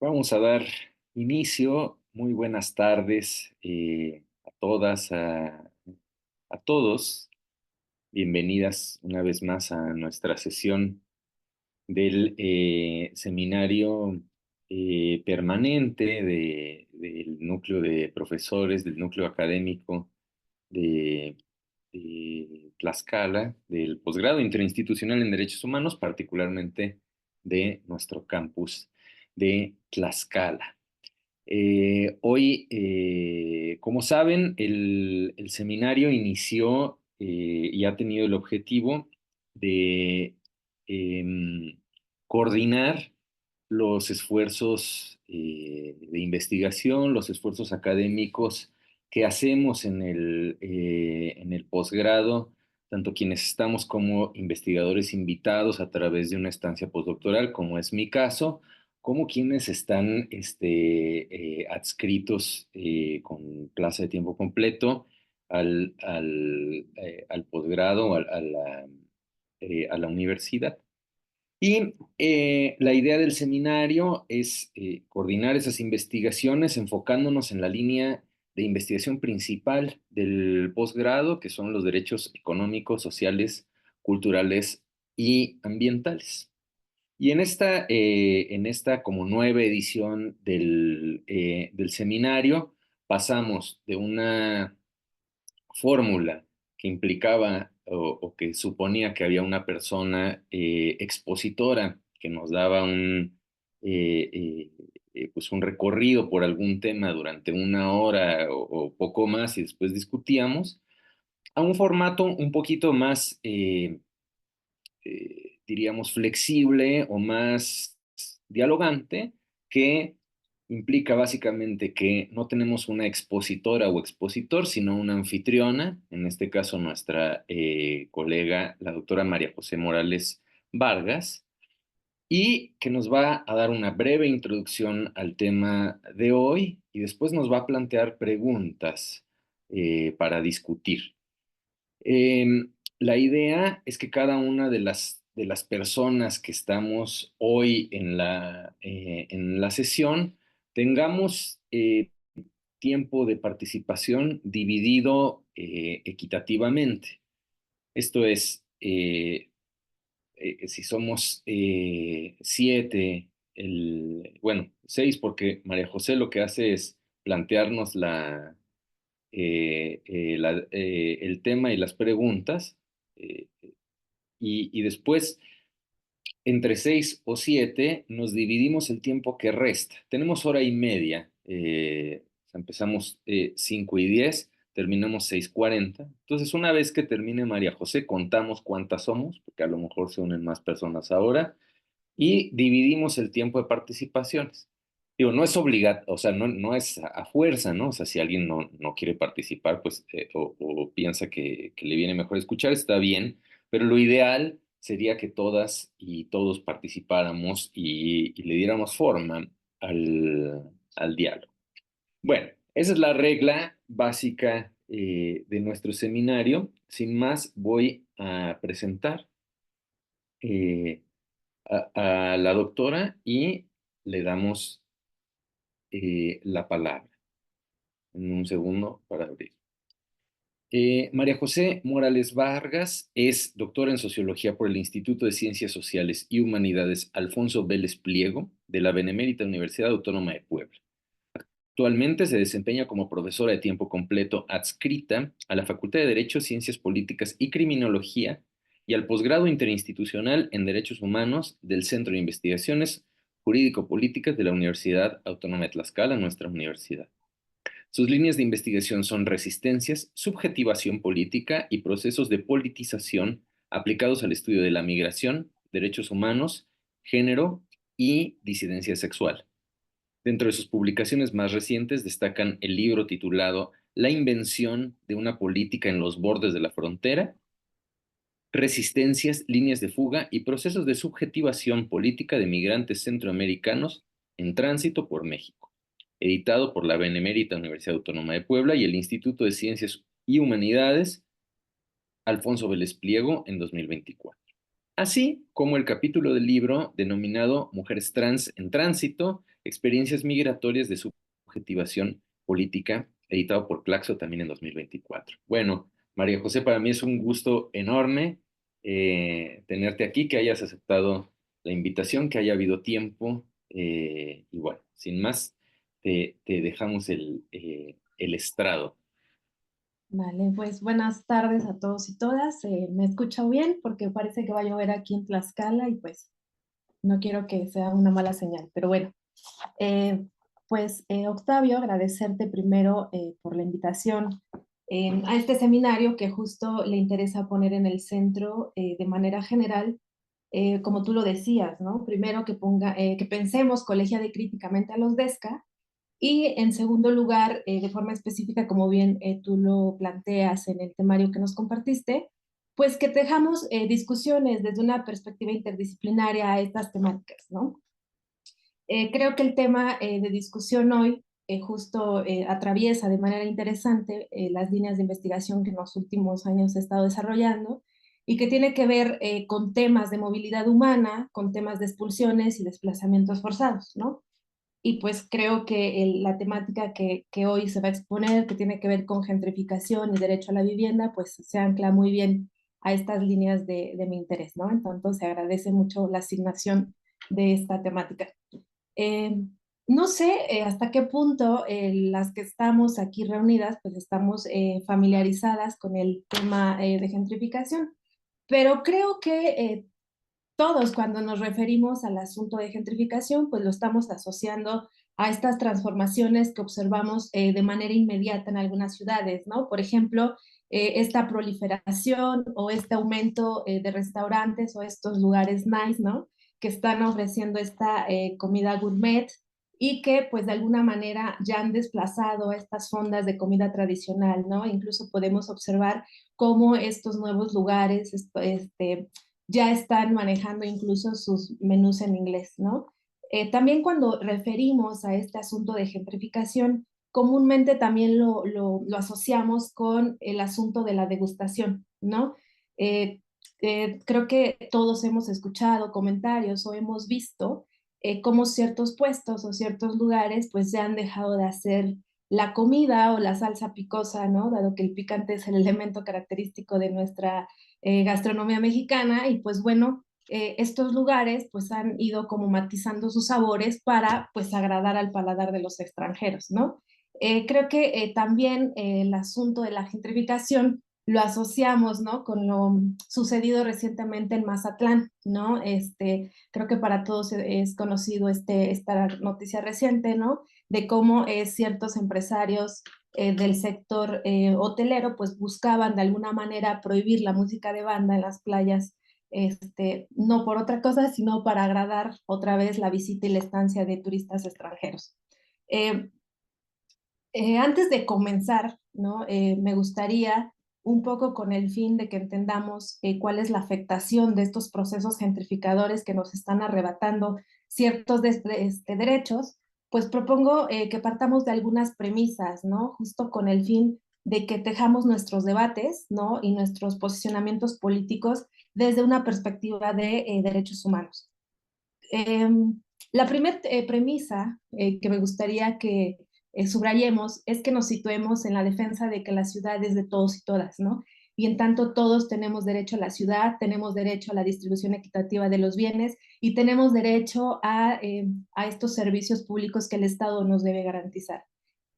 Vamos a dar inicio. Muy buenas tardes a todas, a todos. Bienvenidas una vez más a nuestra sesión del seminario permanente del núcleo de profesores, del núcleo académico de, de Tlaxcala, del posgrado interinstitucional en Derechos Humanos, particularmente de nuestro campus de Tlaxcala. Hoy, como saben, el seminario inició y ha tenido el objetivo de coordinar los esfuerzos de investigación, los esfuerzos académicos que hacemos en el posgrado, tanto quienes estamos como investigadores invitados a través de una estancia postdoctoral, como es mi caso, como quienes están adscritos con clase de tiempo completo al posgrado, a la universidad. Y la idea del seminario es coordinar esas investigaciones enfocándonos en la línea de investigación principal del posgrado, que son los derechos económicos, sociales, culturales y ambientales. Y en esta como nueva edición del seminario, pasamos de una fórmula que implicaba o que suponía que había una persona expositora que nos daba eh, eh, pues un recorrido por algún tema durante una hora o poco más y después discutíamos, a un formato un poquito más diríamos, flexible o más dialogante, que implica básicamente que no tenemos una expositora o expositor, sino una anfitriona, en este caso nuestra colega, la doctora María José Morales Vargas, y que nos va a dar una breve introducción al tema de hoy y después nos va a plantear preguntas para discutir. La idea es que cada una de las personas que estamos hoy en la sesión tengamos tiempo de participación dividido equitativamente. Esto es, si somos siete, bueno, seis, porque María José lo que hace es plantearnos el tema y las preguntas, eh, y después, entre seis o siete, nos dividimos el tiempo que resta. Tenemos hora y media. O sea, empezamos 5:10, terminamos 6:40. Entonces, una vez que termine María José, contamos cuántas somos, porque a lo mejor se unen más personas ahora, y dividimos el tiempo de participaciones. Digo, no es obligatorio, o sea, no es a fuerza, ¿no? O sea, si alguien no quiere participar, pues, o piensa que le viene mejor escuchar, está bien, pero lo ideal sería que todas y todos participáramos y le diéramos forma al diálogo. Bueno, esa es la regla básica de nuestro seminario. Sin más, voy a presentar. eh, a la doctora y le damos la palabra en un segundo para abrir. María José Morales Vargas es doctora en sociología por el Instituto de Ciencias Sociales y Humanidades Alfonso Vélez Pliego de la Benemérita Universidad Autónoma de Puebla. Actualmente se desempeña como profesora de tiempo completo adscrita a la Facultad de Derecho, Ciencias Políticas y Criminología y al posgrado interinstitucional en Derechos Humanos del Centro de Investigaciones Jurídico-Políticas de la Universidad Autónoma de Tlaxcala, nuestra universidad. Sus líneas de investigación son resistencias, subjetivación política y procesos de politización aplicados al estudio de la migración, derechos humanos, género y disidencia sexual. Dentro de sus publicaciones más recientes destacan el libro titulado La invención de una política en los bordes de la frontera, Resistencias, líneas de fuga y procesos de subjetivación política de migrantes centroamericanos en tránsito por México, editado por la Benemérita Universidad Autónoma de Puebla y el Instituto de Ciencias y Humanidades Alfonso Vélez Pliego en 2024. así como el capítulo del libro denominado Mujeres Trans en Tránsito, Experiencias Migratorias de Subjetivación Política, editado por Claxo también en 2024. Bueno, María José, para mí es un gusto enorme tenerte aquí, que hayas aceptado la invitación, que haya habido tiempo, y bueno, sin más, te dejamos el estrado. Vale, pues buenas tardes a todos y todas. ¿Me escucho bien? Porque parece que va a llover aquí en Tlaxcala y pues no quiero que sea una mala señal. Pero bueno, eh, Octavio, agradecerte primero por la invitación a este seminario que justo le interesa poner en el centro de manera general, como tú lo decías, ¿no? Primero que pensemos colegiada y críticamente a los DESCA. Y en segundo lugar, de forma específica, como bien tú lo planteas en el temario que nos compartiste, pues que tejamos discusiones desde una perspectiva interdisciplinaria a estas temáticas, ¿no? Creo que el tema de discusión hoy justo atraviesa de manera interesante las líneas de investigación que en los últimos años he estado desarrollando y que tiene que ver con temas de movilidad humana, con temas de expulsiones y desplazamientos forzados, ¿no? Y pues creo que la temática que hoy se va a exponer, que tiene que ver con gentrificación y derecho a la vivienda, pues se ancla muy bien a estas líneas de mi interés, ¿no? Entonces se agradece mucho la asignación de esta temática. Eh, no sé hasta qué punto las que estamos aquí reunidas, pues estamos familiarizadas con el tema de gentrificación, pero creo que todos cuando nos referimos al asunto de gentrificación, pues lo estamos asociando a estas transformaciones que observamos de manera inmediata en algunas ciudades, ¿no? Por ejemplo, esta proliferación o este aumento de restaurantes o estos lugares nice, ¿no? Que están ofreciendo esta comida gourmet y que pues de alguna manera ya han desplazado a estas fondas de comida tradicional, ¿no? Incluso podemos observar cómo estos nuevos lugares, ya están manejando incluso sus menús en inglés, ¿no? También cuando referimos a este asunto de gentrificación, comúnmente también lo asociamos con el asunto de la degustación, ¿no? Eh, Creo que todos hemos escuchado comentarios o hemos visto cómo ciertos puestos o ciertos lugares pues ya han dejado de hacer la comida o la salsa picosa, ¿no? Dado que el picante es el elemento característico de nuestra gastronomía mexicana y pues bueno, estos lugares pues han ido como matizando sus sabores para pues agradar al paladar de los extranjeros, ¿no? Creo que también el asunto de la gentrificación lo asociamos, ¿no? Con lo sucedido recientemente en Mazatlán, ¿no? Creo que para todos es conocido esta noticia reciente, ¿no? De cómo ciertos empresarios del sector hotelero pues buscaban de alguna manera prohibir la música de banda en las playas, no por otra cosa, sino para agradar otra vez la visita y la estancia de turistas extranjeros. Eh, Antes de comenzar, ¿no? Me gustaría un poco con el fin de que entendamos cuál es la afectación de estos procesos gentrificadores que nos están arrebatando ciertos derechos, pues propongo que partamos de algunas premisas, ¿no? Justo con el fin de que tejamos nuestros debates, ¿no? Y nuestros posicionamientos políticos desde una perspectiva de derechos humanos. Eh, la primera premisa que me gustaría que subrayemos es que nos situemos en la defensa de que la ciudad es de todos y todas, ¿no? Y en tanto todos tenemos derecho a la ciudad, tenemos derecho a la distribución equitativa de los bienes y tenemos derecho a estos servicios públicos que el Estado nos debe garantizar.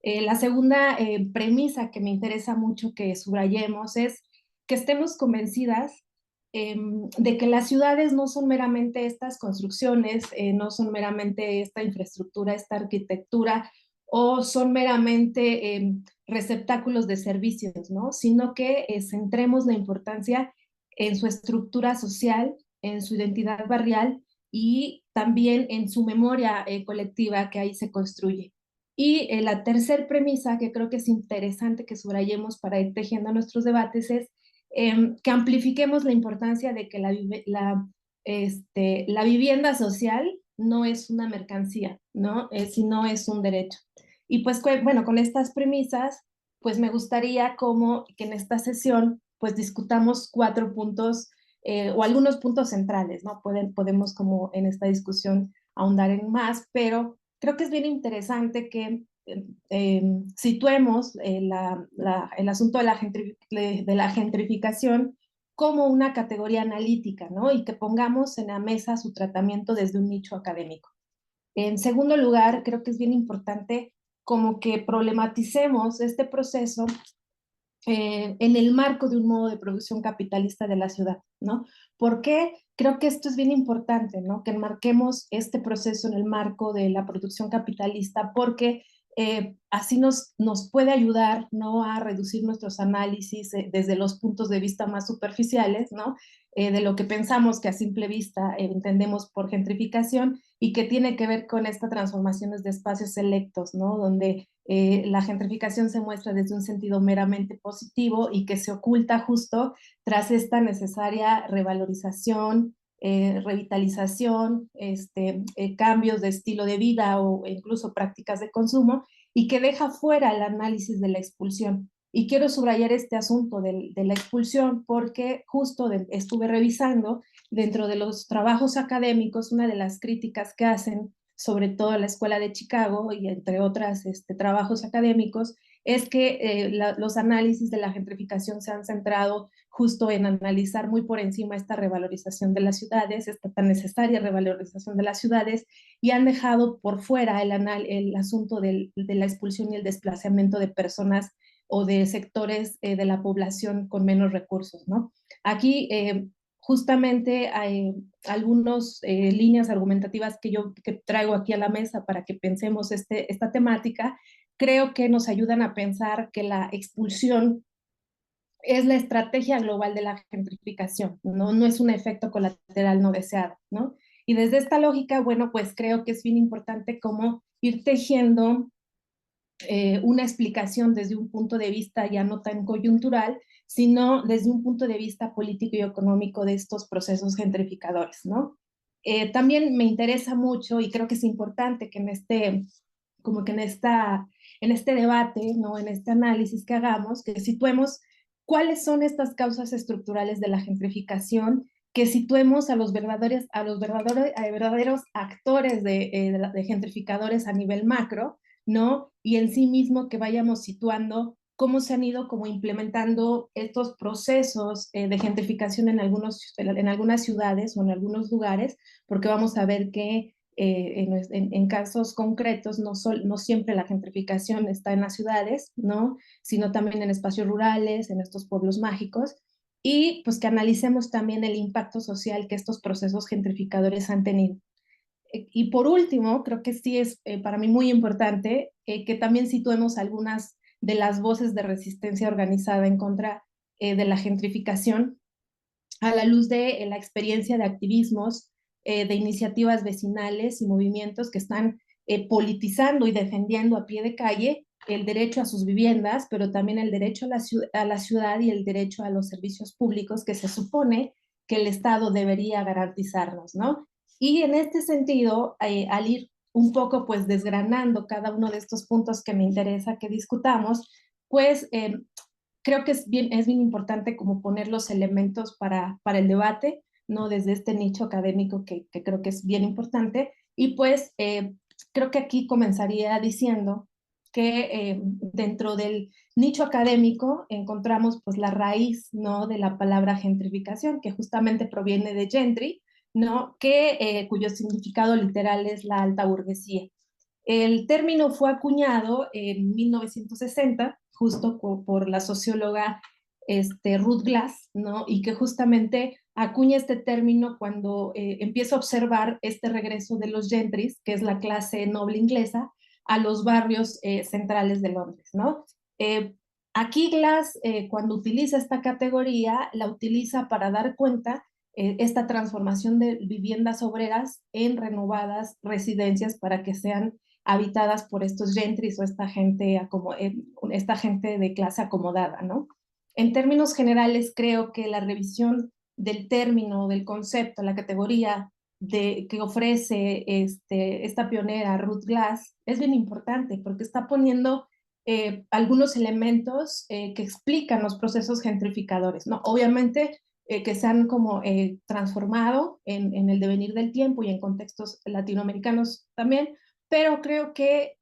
La segunda premisa que me interesa mucho que subrayemos es que estemos convencidas de que las ciudades no son meramente estas construcciones, no son meramente esta infraestructura, esta arquitectura, o son meramente receptáculos de servicios, ¿no? Sino que centremos la importancia en su estructura social, en su identidad barrial y también en su memoria colectiva que ahí se construye. Y la tercer premisa que creo que es interesante que subrayemos para ir tejiendo nuestros debates es que amplifiquemos la importancia de que la vivienda social no es una mercancía, ¿no? Sino es un derecho. Y pues bueno, con estas premisas, pues me gustaría como que en esta sesión pues discutamos cuatro puntos o algunos puntos centrales, ¿no? Podemos como en esta discusión ahondar en más, pero creo que es bien interesante que situemos el asunto de la gentrificación como una categoría analítica, ¿no? Y que pongamos en la mesa su tratamiento desde un nicho académico. En segundo lugar, creo que es bien importante como que problematicemos este proceso en el marco de un modo de producción capitalista de la ciudad, ¿no? Porque creo que esto es bien importante, ¿no? Que enmarquemos este proceso en el marco de la producción capitalista, porque así nos puede ayudar, ¿no? A reducir nuestros análisis desde los puntos de vista más superficiales, ¿no? De lo que pensamos que a simple vista entendemos por gentrificación y que tiene que ver con estas transformaciones de espacios selectos, ¿no? Donde la gentrificación se muestra desde un sentido meramente positivo y que se oculta justo tras esta necesaria revalorización, revitalización, cambios de estilo de vida o incluso prácticas de consumo y que deja fuera el análisis de la expulsión. Y quiero subrayar este asunto de la expulsión porque justo estuve revisando dentro de los trabajos académicos, una de las críticas que hacen sobre todo la Escuela de Chicago y entre otros trabajos académicos, es que los análisis de la gentrificación se han centrado justo en analizar muy por encima esta revalorización de las ciudades, esta tan necesaria revalorización de las ciudades, y han dejado por fuera el asunto de la expulsión y el desplazamiento de personas o de sectores de la población con menos recursos, ¿no? Aquí justamente hay algunas líneas argumentativas que traigo aquí a la mesa para que pensemos esta temática, creo que nos ayudan a pensar que la expulsión es la estrategia global de la gentrificación, ¿no? No es un efecto colateral no deseado, ¿no? Y desde esta lógica, bueno, pues creo que es bien importante cómo ir tejiendo una explicación desde un punto de vista ya no tan coyuntural, sino desde un punto de vista político y económico de estos procesos gentrificadores, ¿no? También me interesa mucho y creo que es importante que como que en este debate, ¿no? En este análisis que hagamos, que situemos cuáles son estas causas estructurales de la gentrificación, que situemos a verdaderos actores de gentrificadores a nivel macro, ¿no? Y en sí mismo que vayamos situando cómo se han ido como implementando estos procesos de gentrificación en algunas ciudades o en algunos lugares, porque vamos a ver que en casos concretos no siempre la gentrificación está en las ciudades, ¿no? Sino también en espacios rurales, en estos pueblos mágicos, y pues que analicemos también el impacto social que estos procesos gentrificadores han tenido. Y por último, creo que sí es para mí muy importante que también situemos algunas de las voces de resistencia organizada en contra de la gentrificación a la luz de la experiencia de activismos, de iniciativas vecinales y movimientos que están politizando y defendiendo a pie de calle el derecho a sus viviendas, pero también el derecho a la ciudad y el derecho a los servicios públicos que se supone que el Estado debería garantizarnos, ¿no? Y en este sentido, al ir un poco pues desgranando cada uno de estos puntos que me interesa que discutamos, pues creo que es bien importante como poner los elementos para el debate, ¿no? Desde este nicho académico que creo que es bien importante. Y pues creo que aquí comenzaría diciendo que dentro del nicho académico encontramos pues la raíz, ¿no? De la palabra gentrificación, que justamente proviene de gentry, ¿no? Cuyo significado literal es la alta burguesía. El término fue acuñado en 1960, justo por la socióloga Ruth Glass, ¿no? Y que justamente acuña este término cuando empieza a observar este regreso de los gentries, que es la clase noble inglesa, a los barrios centrales de Londres, ¿no? Eh, Aquí Glass, cuando utiliza esta categoría, la utiliza para dar cuenta esta transformación de viviendas obreras en renovadas residencias para que sean habitadas por estos gentries o esta gente de clase acomodada, ¿no? En términos generales, creo que la revisión del término, del concepto, la categoría que ofrece esta pionera Ruth Glass es bien importante porque está poniendo algunos elementos que explican los procesos gentrificadores, ¿no? Obviamente que se han como transformado en el devenir del tiempo y en contextos latinoamericanos también, pero creo que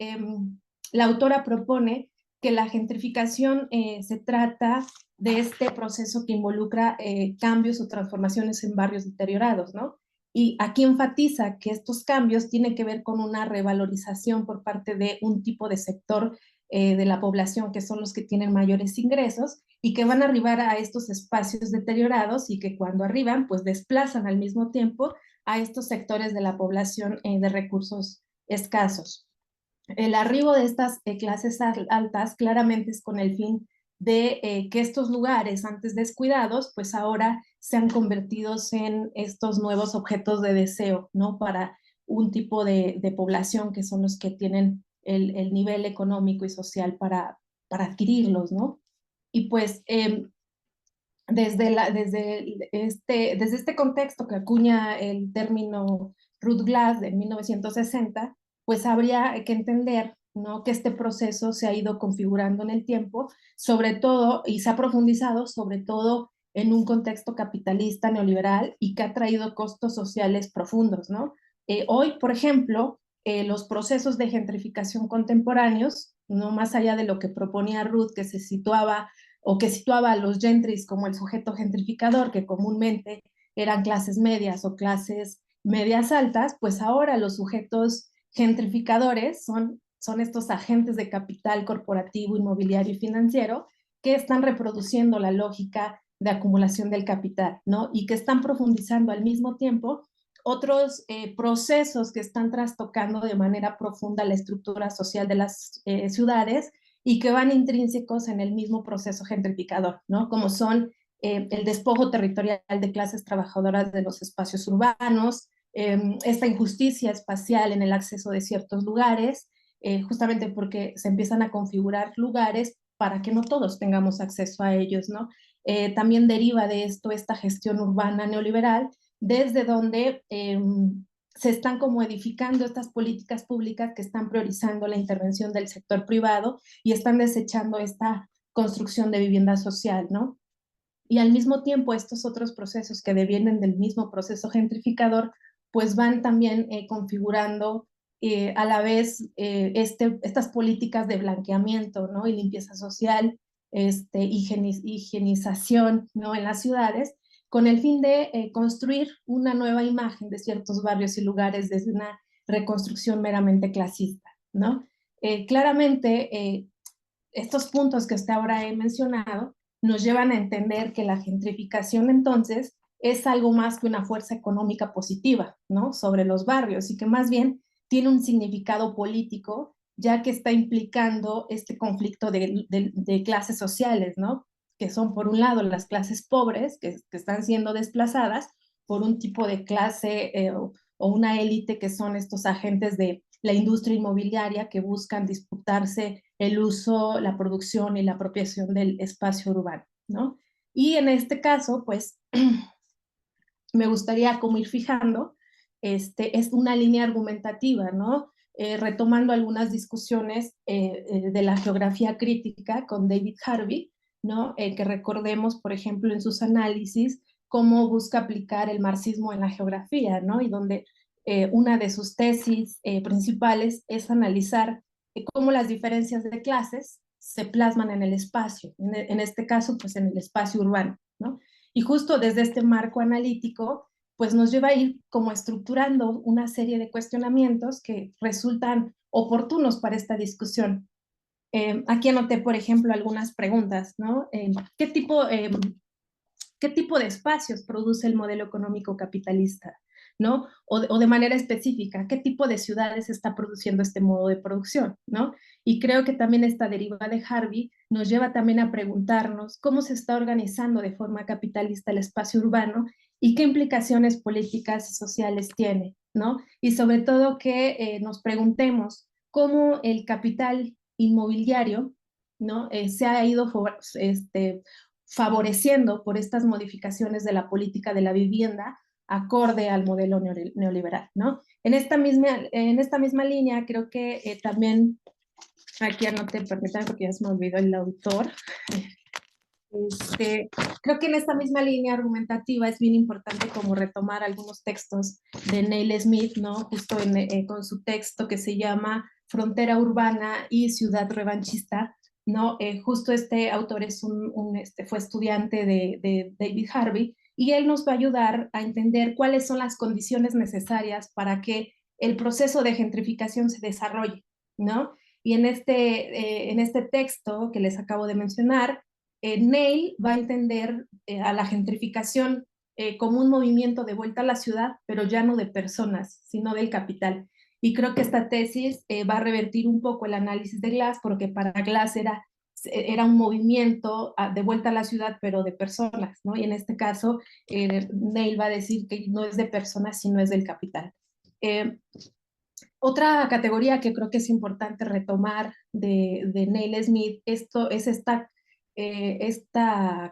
la autora propone que la gentrificación se trata de este proceso que involucra cambios o transformaciones en barrios deteriorados, ¿no? Y aquí enfatiza que estos cambios tienen que ver con una revalorización por parte de un tipo de sector de la población, que son los que tienen mayores ingresos y que van a arribar a estos espacios deteriorados y que cuando arriban, pues desplazan al mismo tiempo a estos sectores de la población de recursos escasos. El arribo de estas clases altas claramente es con el fin de que estos lugares antes descuidados, pues ahora sean convertidos en estos nuevos objetos de deseo, ¿no? Para un tipo de población que son los que tienen el nivel económico y social para adquirirlos, ¿no? Y pues desde este contexto que acuña el término Ruth Glass de 1960, pues habría que entender, ¿no?, que este proceso se ha ido configurando en el tiempo, sobre todo, y se ha profundizado sobre todo en un contexto capitalista neoliberal y que ha traído costos sociales profundos, ¿no? Hoy, por ejemplo, los procesos de gentrificación contemporáneos, no más allá de lo que proponía Ruth, que se situaba o que situaba a los gentries como el sujeto gentrificador, que comúnmente eran clases medias o clases medias altas, pues ahora los sujetos gentrificadores son estos agentes de capital corporativo, inmobiliario y financiero que están reproduciendo la lógica de acumulación del capital, ¿no? Y que están profundizando al mismo tiempo otros procesos que están trastocando de manera profunda la estructura social de las ciudades y que van intrínsecos en el mismo proceso gentrificador, ¿no? Como son el despojo territorial de clases trabajadoras de los espacios urbanos, esta injusticia espacial en el acceso de ciertos lugares, justamente porque se empiezan a configurar lugares para que no todos tengamos acceso a ellos, ¿no? También deriva de esto esta gestión urbana neoliberal, desde donde se están como edificando estas políticas públicas que están priorizando la intervención del sector privado y están desechando esta construcción de vivienda social, ¿no? Y al mismo tiempo estos otros procesos que devienen del mismo proceso gentrificador, pues van también configurando a la vez estas políticas de blanqueamiento, ¿no? Y limpieza social, higienización, ¿no?, en las ciudades, con el fin de construir una nueva imagen de ciertos barrios y lugares desde una reconstrucción meramente clasista, ¿no? Claramente, estos puntos que hasta ahora he mencionado nos llevan a entender que la gentrificación entonces es algo más que una fuerza económica positiva, ¿no?, sobre los barrios y que más bien tiene un significado político, ya que está implicando este conflicto de clases sociales, ¿no?, que son por un lado las clases pobres que están siendo desplazadas por un tipo de clase o una élite que son estos agentes de la industria inmobiliaria que buscan disputarse el uso, la producción y la apropiación del espacio urbano, ¿no? Y en este caso, pues, me gustaría como ir fijando, es una línea argumentativa, ¿no? Retomando algunas discusiones de la geografía crítica con David Harvey, ¿no? Que recordemos, por ejemplo, en sus análisis, cómo busca aplicar el marxismo en la geografía, ¿no? Y donde una de sus tesis principales es analizar cómo las diferencias de clases se plasman en el espacio, en este caso, pues en el espacio urbano, ¿no? Y justo desde este marco analítico, pues nos lleva a ir como estructurando una serie de cuestionamientos que resultan oportunos para esta discusión. Aquí anoté, por ejemplo, algunas preguntas, ¿no? ¿Qué tipo de espacios produce el modelo económico capitalista? ¿No? O de manera específica, ¿qué tipo de ciudades está produciendo este modo de producción? ¿No? Y creo que también esta deriva de Harvey nos lleva también a preguntarnos cómo se está organizando de forma capitalista el espacio urbano y qué implicaciones políticas y sociales tiene, ¿no? Y sobre todo que nos preguntemos cómo el capital inmobiliario, ¿no? Se ha ido favoreciendo por estas modificaciones de la política de la vivienda acorde al modelo neoliberal, ¿no? En esta misma línea, creo que también, aquí anoté, permítanme porque ya se me olvidó el autor, Este, creo que en esta misma línea argumentativa es bien importante como retomar algunos textos de Neil Smith, ¿no? Justo con su texto que se llama Frontera Urbana y Ciudad Revanchista, ¿no? Justo este autor es fue estudiante de David Harvey y él nos va a ayudar a entender cuáles son las condiciones necesarias para que el proceso de gentrificación se desarrolle, ¿no? Y en este texto que les acabo de mencionar, Neil va a entender a la gentrificación como un movimiento de vuelta a la ciudad, pero ya no de personas, sino del capital. Y creo que esta tesis va a revertir un poco el análisis de Glass, porque para Glass era un movimiento de vuelta a la ciudad, pero de personas, ¿no? Y en este caso, Neil va a decir que no es de personas, sino es del capital. Eh, Otra categoría que creo que es importante retomar de Neil Smith, esto es esta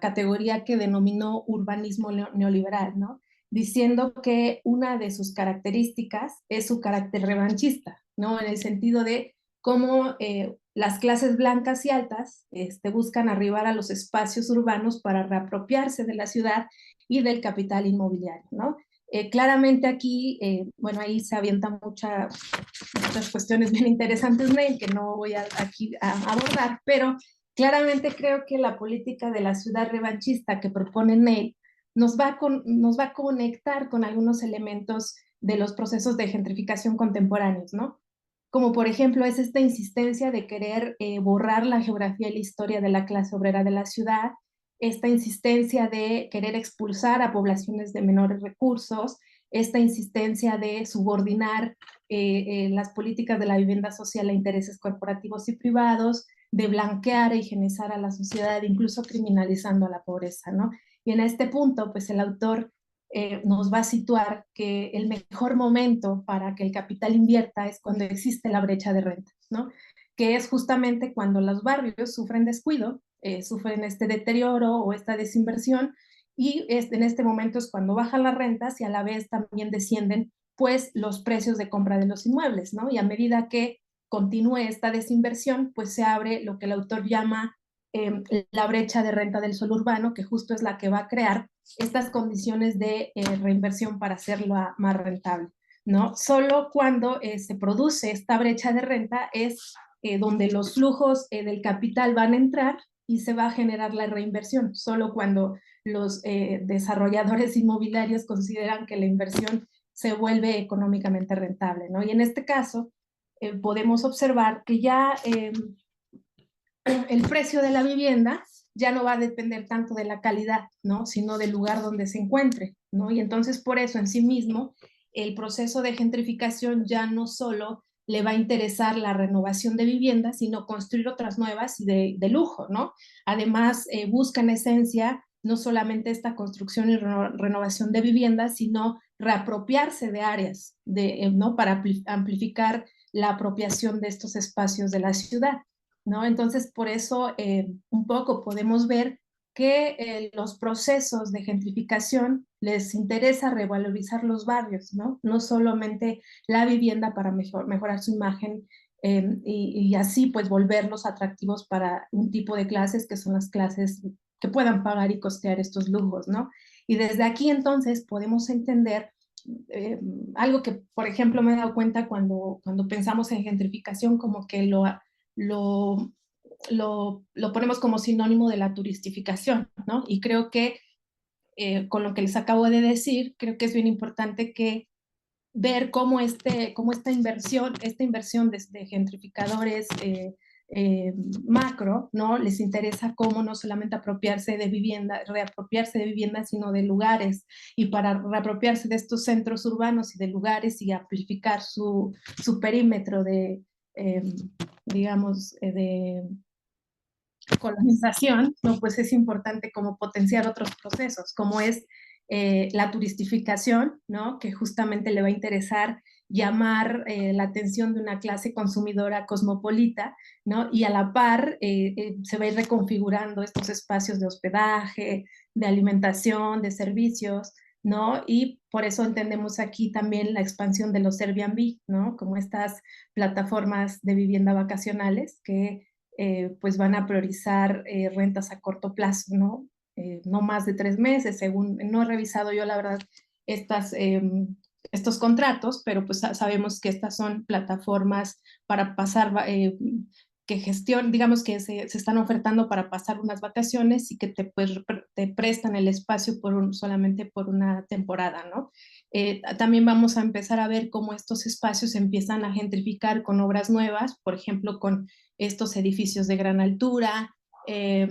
categoría que denominó urbanismo neoliberal, ¿no? Diciendo que una de sus características es su carácter revanchista, ¿no? En el sentido de cómo las clases blancas y altas buscan arribar a los espacios urbanos para reapropiarse de la ciudad y del capital inmobiliario, ¿no? Claramente aquí, bueno, ahí se avienta muchas cuestiones bien interesantes, Neil, que no voy aquí a abordar, pero claramente creo que la política de la ciudad revanchista que propone Neil nos va a conectar con algunos elementos de los procesos de gentrificación contemporáneos, ¿no? Como por ejemplo es esta insistencia de querer borrar la geografía y la historia de la clase obrera de la ciudad, esta insistencia de querer expulsar a poblaciones de menores recursos, esta insistencia de subordinar las políticas de la vivienda social a intereses corporativos y privados, de blanquear e higienizar a la sociedad, incluso criminalizando a la pobreza, ¿no? Y en este punto, pues el autor nos va a situar que el mejor momento para que el capital invierta es cuando existe la brecha de rentas, ¿no? Que es justamente cuando los barrios sufren descuido, sufren este deterioro o esta desinversión, y en este momento es cuando bajan las rentas y a la vez también descienden pues los precios de compra de los inmuebles, ¿no? Y a medida que continúe esta desinversión, pues se abre lo que el autor llama la brecha de renta del suelo urbano, que justo es la que va a crear estas condiciones de reinversión para hacerlo más rentable, ¿no? Solo cuando se produce esta brecha de renta es donde los flujos del capital van a entrar y se va a generar la reinversión, solo cuando los desarrolladores inmobiliarios consideran que la inversión se vuelve económicamente rentable, ¿no? Y en este caso podemos observar que ya el precio de la vivienda ya no va a depender tanto de la calidad, ¿no? Sino del lugar donde se encuentre, ¿no? Y entonces por eso en sí mismo el proceso de gentrificación ya no solo le va a interesar la renovación de viviendas, sino construir otras nuevas y de lujo, ¿no? Además, busca en esencia no solamente esta construcción y renovación de viviendas, sino reapropiarse de áreas, ¿no? Para amplificar la apropiación de estos espacios de la ciudad, ¿no? Entonces, por eso un poco podemos ver que los procesos de gentrificación les interesa revalorizar los barrios, ¿no? No solamente la vivienda para mejorar su imagen y así pues volverlos atractivos para un tipo de clases que son las clases que puedan pagar y costear estos lujos, ¿no? Y desde aquí entonces podemos entender eh, algo que, por ejemplo, me he dado cuenta cuando pensamos en gentrificación, como que lo, lo ponemos como sinónimo de la turistificación, ¿no? Y creo que con lo que les acabo de decir, creo que es bien importante que ver cómo esta inversión de gentrificadores macro, ¿no? Les interesa cómo no solamente apropiarse de vivienda, reapropiarse de vivienda, sino de lugares, y para reapropiarse de estos centros urbanos y de lugares y amplificar su perímetro eh, digamos, de colonización, ¿no? Pues es importante como potenciar otros procesos, como es la turistificación, ¿no? Que justamente le va a interesar llamar la atención de una clase consumidora cosmopolita, ¿no? Y a la par se va a ir reconfigurando estos espacios de hospedaje, de alimentación, de servicios, ¿no? Y por eso entendemos aquí también la expansión de los Airbnb, ¿no? Como estas plataformas de vivienda vacacionales que pues van a priorizar rentas a corto plazo, ¿no? No más de 3 meses, según, no he revisado yo la verdad estas, estos contratos, pero pues sabemos que estas son plataformas para pasar, que gestión, digamos que se están ofertando para pasar unas vacaciones y que te, pues, te prestan el espacio solamente por una temporada, ¿no? También vamos a empezar a ver cómo estos espacios se empiezan a gentrificar con obras nuevas, por ejemplo, con estos edificios de gran altura, eh,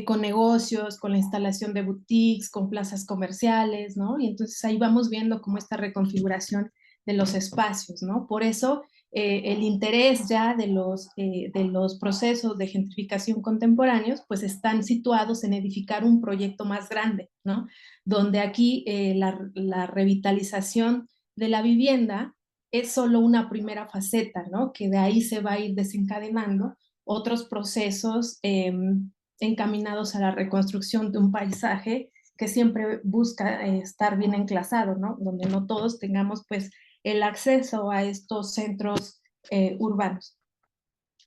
con negocios, con la instalación de boutiques, con plazas comerciales, ¿no? Y entonces ahí vamos viendo cómo esta reconfiguración de los espacios, ¿no? Por eso el interés ya de los procesos de gentrificación contemporáneos, pues están situados en edificar un proyecto más grande, ¿no? Donde aquí la revitalización de la vivienda es solo una primera faceta, ¿no? Que de ahí se va a ir desencadenando otros procesos encaminados a la reconstrucción de un paisaje que siempre busca estar bien enclasado, ¿no? Donde no todos tengamos pues el acceso a estos centros urbanos.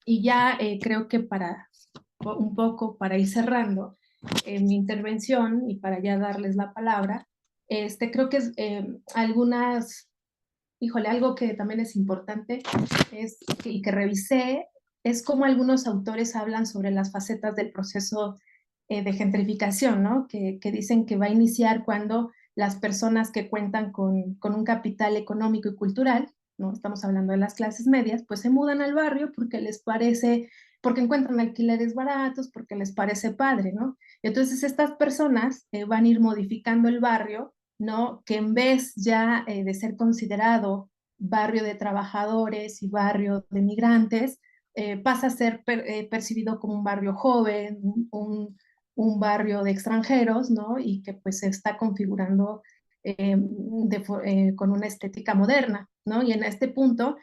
Y ya creo que para un poco para ir cerrando mi intervención y para ya darles la palabra, creo que es algunas, híjole, algo que también es importante y que revisé es cómo algunos autores hablan sobre las facetas del proceso de gentrificación, ¿no? Que dicen que va a iniciar cuando las personas que cuentan con un capital económico y cultural, ¿no? Estamos hablando de las clases medias, pues se mudan al barrio porque les parece, porque encuentran alquileres baratos, porque les parece padre, ¿no? Entonces estas personas van a ir modificando el barrio, ¿no? Que en vez ya de ser considerado barrio de trabajadores y barrio de migrantes, pasa a ser percibido como un barrio joven, un barrio de extranjeros, ¿no? Y que pues se está configurando con una estética moderna, ¿no? Y en este punto,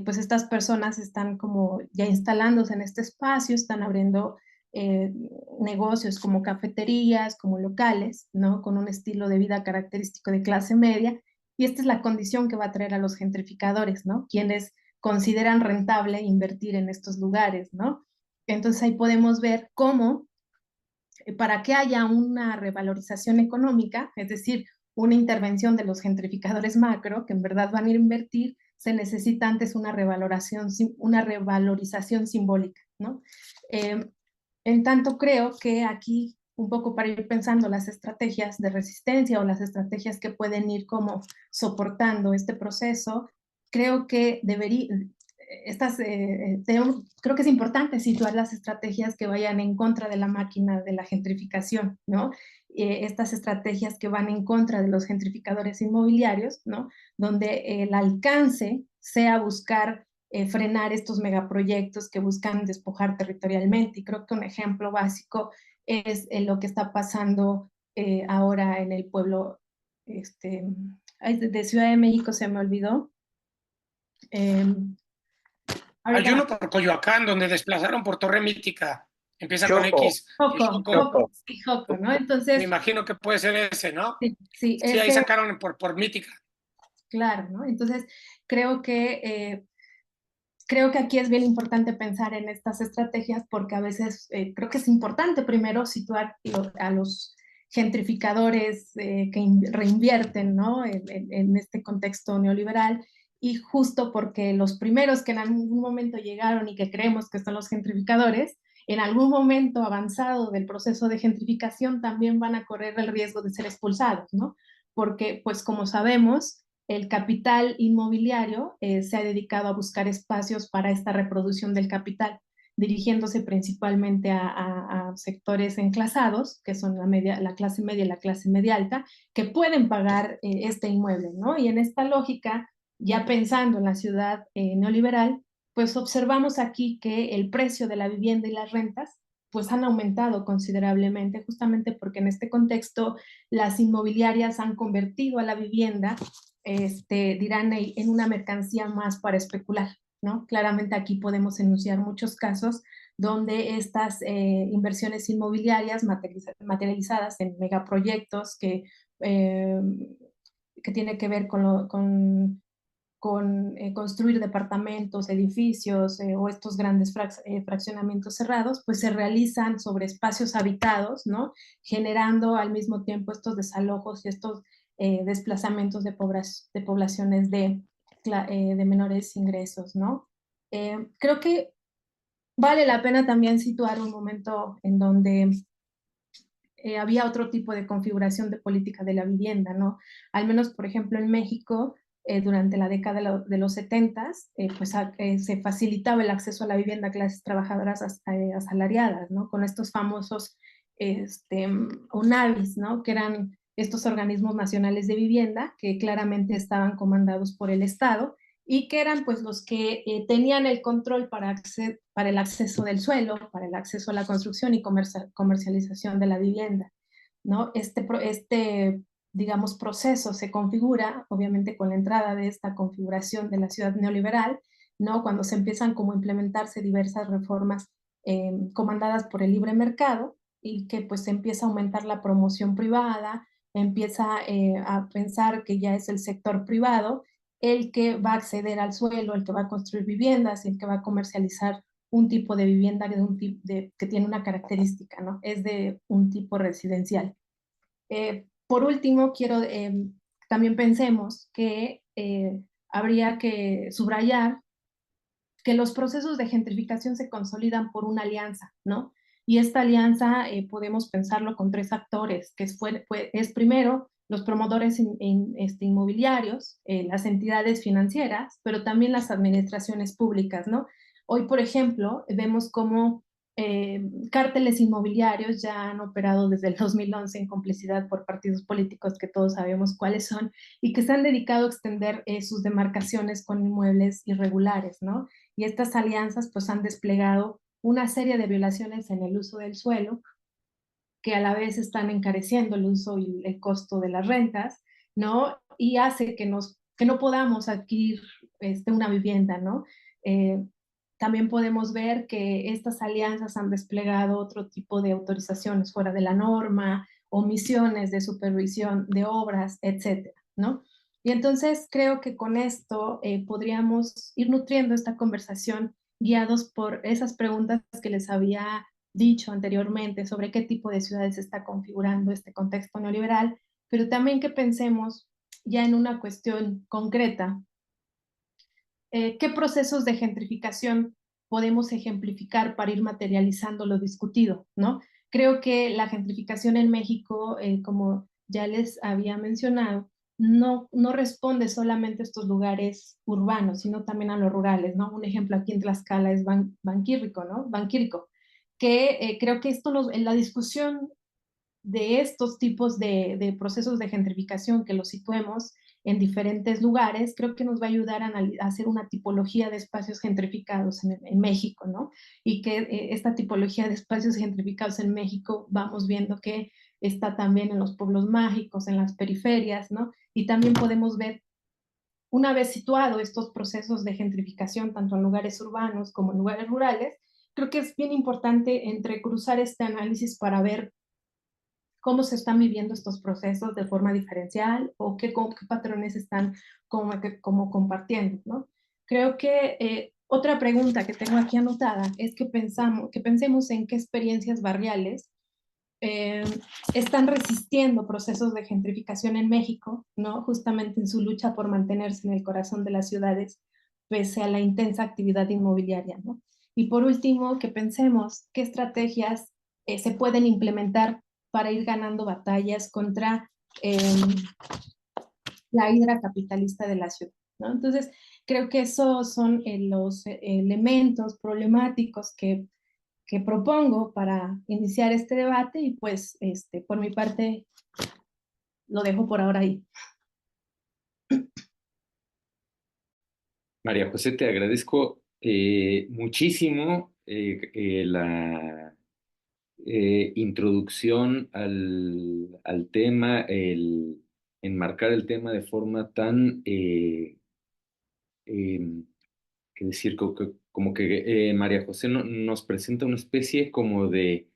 pues estas personas están como ya instalándose en este espacio, están abriendo eh, negocios como cafeterías, como locales, ¿no? Con un estilo de vida característico de clase media. Y esta es la condición que va a traer a los gentrificadores, ¿no? Quienes consideran rentable invertir en estos lugares, ¿no? Entonces ahí podemos ver cómo para que haya una revalorización económica, es decir, una intervención de los gentrificadores macro, que en verdad van a ir a invertir, se necesita antes una revalorización simbólica, ¿no? Eh, en tanto, creo que aquí, un poco para ir pensando las estrategias de resistencia o las estrategias que pueden ir como soportando este proceso, creo que creo que es importante situar las estrategias que vayan en contra de la máquina de la gentrificación, ¿no? Estas estrategias que van en contra de los gentrificadores inmobiliarios, ¿no? Donde el alcance sea buscar frenar estos megaproyectos que buscan despojar territorialmente. Y creo que un ejemplo básico es lo que está pasando ahora en el pueblo de Ciudad de México, se me olvidó. Eh, Hay ahorita uno por Coyoacán, donde desplazaron por Torre Mítica. Empieza con Choco, X. Joco, sí, Joco, ¿no? Me Entonces, imagino que puede ser ese, ¿no? sí, sí, Sí, ahí sacaron por Mítica. claro, ¿no? Entonces, creo que creo que aquí es bien importante pensar en estas estrategias porque a veces creo que es importante primero situar a los gentrificadores que reinvierten, ¿no? En este contexto neoliberal y justo porque los primeros que en algún momento llegaron y que creemos que son los gentrificadores, en algún momento avanzado del proceso de gentrificación también van a correr el riesgo de ser expulsados, ¿no? Porque, pues como sabemos, el capital inmobiliario se ha dedicado a buscar espacios para esta reproducción del capital, dirigiéndose principalmente a sectores enclasados, que son la clase media y la clase media alta, que pueden pagar este inmueble, ¿no? Y en esta lógica, ya pensando en la ciudad neoliberal, pues observamos aquí que el precio de la vivienda y las rentas pues han aumentado considerablemente, justamente porque en este contexto las inmobiliarias han convertido a la vivienda dirán en una mercancía más para especular, ¿no? Claramente aquí podemos enunciar muchos casos donde estas inversiones inmobiliarias materializadas en megaproyectos eh, que tiene que ver con construir departamentos, edificios o estos grandes fraccionamientos cerrados, pues se realizan sobre espacios habitados, ¿no? Generando al mismo tiempo estos desalojos y estos desplazamientos de poblaciones de menores ingresos, ¿no? Creo que vale la pena también situar un momento en donde había otro tipo de configuración de política de la vivienda, ¿no? Al menos, por ejemplo, en México, durante la década de los 70, se facilitaba el acceso a la vivienda a clases trabajadoras asalariadas, ¿no? Con estos famosos UNAVIs, ¿no? Que eran estos organismos nacionales de vivienda que claramente estaban comandados por el Estado y que eran pues los que tenían el control para el acceso del suelo, para el acceso a la construcción y comercialización de la vivienda, ¿no? Digamos, proceso se configura, obviamente, con la entrada de esta configuración de la ciudad neoliberal, ¿no? Cuando se empiezan como a implementarse diversas reformas comandadas por el libre mercado y que pues se empieza a aumentar la promoción privada, empieza a pensar que ya es el sector privado el que va a acceder al suelo, el que va a construir viviendas, el que va a comercializar un tipo de vivienda que tiene una característica, ¿no? Es de un tipo residencial. Por último, también pensemos que habría que subrayar que los procesos de gentrificación se consolidan por una alianza, ¿no? Y esta alianza podemos pensarlo con tres actores, que es primero los promotores inmobiliarios, las entidades financieras, pero también las administraciones públicas, ¿no? Hoy, por ejemplo, vemos cómo cárteles inmobiliarios ya han operado desde el 2011 en complicidad por partidos políticos que todos sabemos cuáles son y que se han dedicado a extender sus demarcaciones con inmuebles irregulares, ¿no? Y estas alianzas pues han desplegado una serie de violaciones en el uso del suelo que a la vez están encareciendo el uso y el costo de las rentas, ¿no? Y hace que no podamos adquirir una vivienda, ¿no? Eh, también podemos ver que estas alianzas han desplegado otro tipo de autorizaciones fuera de la norma, omisiones de supervisión de obras, etcétera, ¿no? Y entonces creo que con esto podríamos ir nutriendo esta conversación guiados por esas preguntas que les había dicho anteriormente sobre qué tipo de ciudades se está configurando este contexto neoliberal, pero también que pensemos ya en una cuestión concreta, qué procesos de gentrificación podemos ejemplificar para ir materializando lo discutido, ¿no? Creo que la gentrificación en México, como ya les había mencionado, no responde solamente a estos lugares urbanos, sino también a los rurales, ¿no? Un ejemplo aquí en Tlaxcala es Banquírico, ¿no? Banquírico, que creo que en la discusión de estos tipos de procesos de gentrificación, que los situemos en diferentes lugares, creo que nos va a ayudar a hacer una tipología de espacios gentrificados en México, ¿no? Y que esta tipología de espacios gentrificados en México vamos viendo que está también en los pueblos mágicos, en las periferias, ¿no? Y también podemos ver, una vez situado estos procesos de gentrificación, tanto en lugares urbanos como en lugares rurales, creo que es bien importante entrecruzar este análisis para ver cómo se están viviendo estos procesos de forma diferencial o qué patrones están como compartiendo, ¿no? Creo que otra pregunta que tengo aquí anotada es que pensemos en qué experiencias barriales eh, están resistiendo procesos de gentrificación en México, ¿no? Justamente en su lucha por mantenerse en el corazón de las ciudades, pese a la intensa actividad inmobiliaria, ¿no? Y por último, que pensemos qué estrategias se pueden implementar para ir ganando batallas contra la hidra capitalista de la ciudad, ¿no? Entonces, creo que esos son los elementos problemáticos que propongo para iniciar este debate y pues por mi parte lo dejo por ahora ahí. María José, te agradezco muchísimo la introducción al tema, el enmarcar el tema de forma tan, qué decir, como que María José nos presenta una especie como de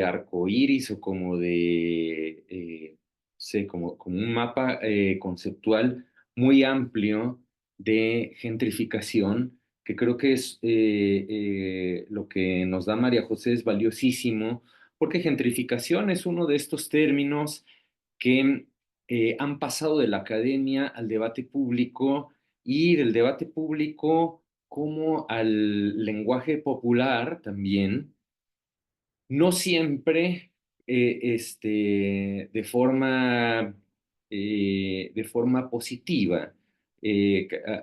arco iris o como de, sé, como un mapa conceptual muy amplio de gentrificación, que creo que es lo que nos da María José es valiosísimo, porque gentrificación es uno de estos términos que han pasado de la academia al debate público y del debate público como al lenguaje popular también, no siempre de forma positiva.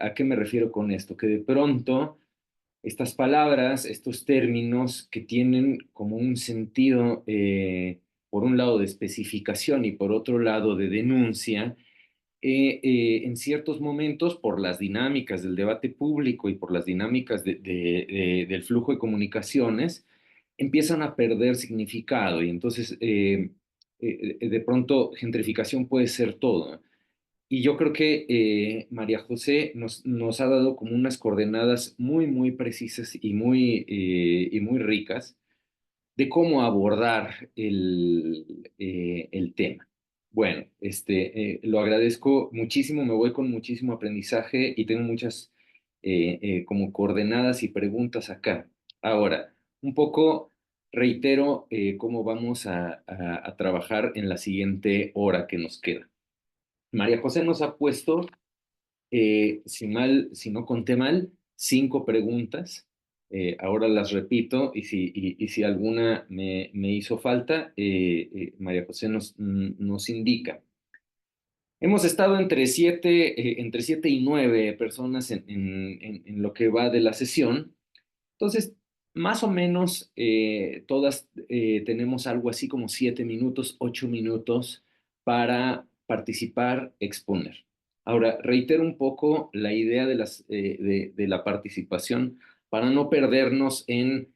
¿A qué me refiero con esto? Que de pronto estas palabras, estos términos que tienen como un sentido, por un lado de especificación y por otro lado de denuncia, en ciertos momentos, por las dinámicas del debate público y por las dinámicas del flujo de comunicaciones, empiezan a perder significado y entonces de pronto gentrificación puede ser todo. Y yo creo que María José nos ha dado como unas coordenadas muy, muy precisas y muy ricas de cómo abordar el tema. Bueno, lo agradezco muchísimo, me voy con muchísimo aprendizaje y tengo muchas como coordenadas y preguntas acá. Ahora, un poco reitero cómo vamos a trabajar en la siguiente hora que nos queda. María José nos ha puesto si no conté mal, 5 preguntas. Ahora las repito y si alguna me hizo falta, María José nos indica. Hemos estado entre 7 y 9 personas en lo que va de la sesión. Entonces, más o menos todas tenemos algo así como 7 minutos, 8 minutos para participar, exponer. Ahora, reitero un poco la idea de la participación para no perdernos en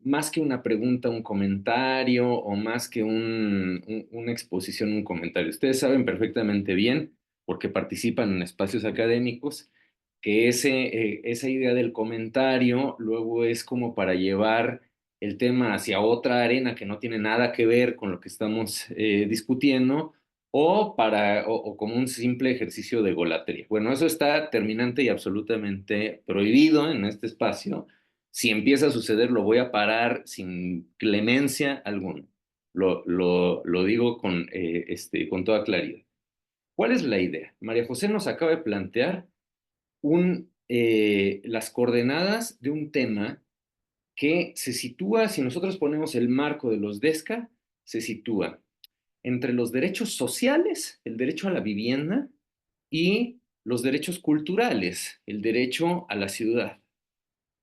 más que una pregunta, un comentario o más que una exposición, un comentario. Ustedes saben perfectamente bien, porque participan en espacios académicos, que esa idea del comentario luego es como para llevar el tema hacia otra arena que no tiene nada que ver con lo que estamos discutiendo o como un simple ejercicio de golatría. Bueno, eso está terminante y absolutamente prohibido en este espacio. Si empieza a suceder, lo voy a parar sin clemencia alguna. Lo digo con toda claridad. ¿Cuál es la idea? María José nos acaba de plantear las coordenadas de un tema que se sitúa, si nosotros ponemos el marco de los DESCA, se sitúa entre los derechos sociales, el derecho a la vivienda, y los derechos culturales, el derecho a la ciudad.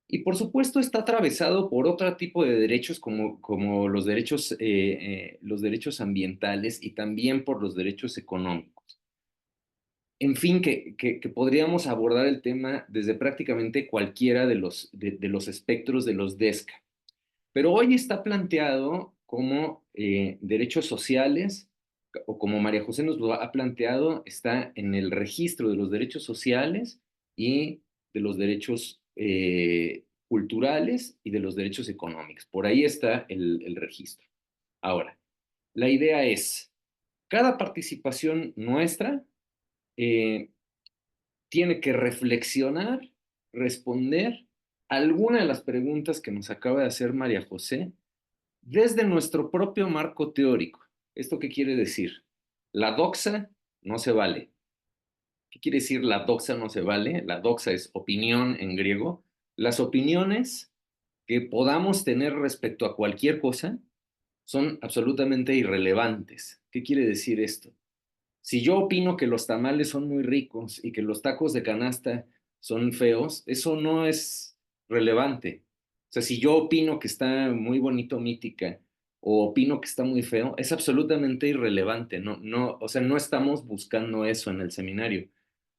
Y por supuesto está atravesado por otro tipo de derechos como los derechos ambientales y también por los derechos económicos. En fin, que podríamos abordar el tema desde prácticamente cualquiera de los espectros de los DESCA. Pero hoy está planteado como derechos sociales, o como María José nos lo ha planteado, está en el registro de los derechos sociales y de los derechos culturales y de los derechos económicos. Por ahí está el registro. Ahora, la idea es, cada participación nuestra eh, tiene que reflexionar, responder alguna de las preguntas que nos acaba de hacer María José desde nuestro propio marco teórico. ¿Esto qué quiere decir? La doxa no se vale. ¿Qué quiere decir la doxa no se vale? La doxa es opinión en griego. Las opiniones que podamos tener respecto a cualquier cosa son absolutamente irrelevantes. ¿Qué quiere decir esto? Si yo opino que los tamales son muy ricos y que los tacos de canasta son feos, eso no es relevante. O sea, si yo opino que está muy bonito Mítica o opino que está muy feo, es absolutamente irrelevante. O sea, no estamos buscando eso en el seminario.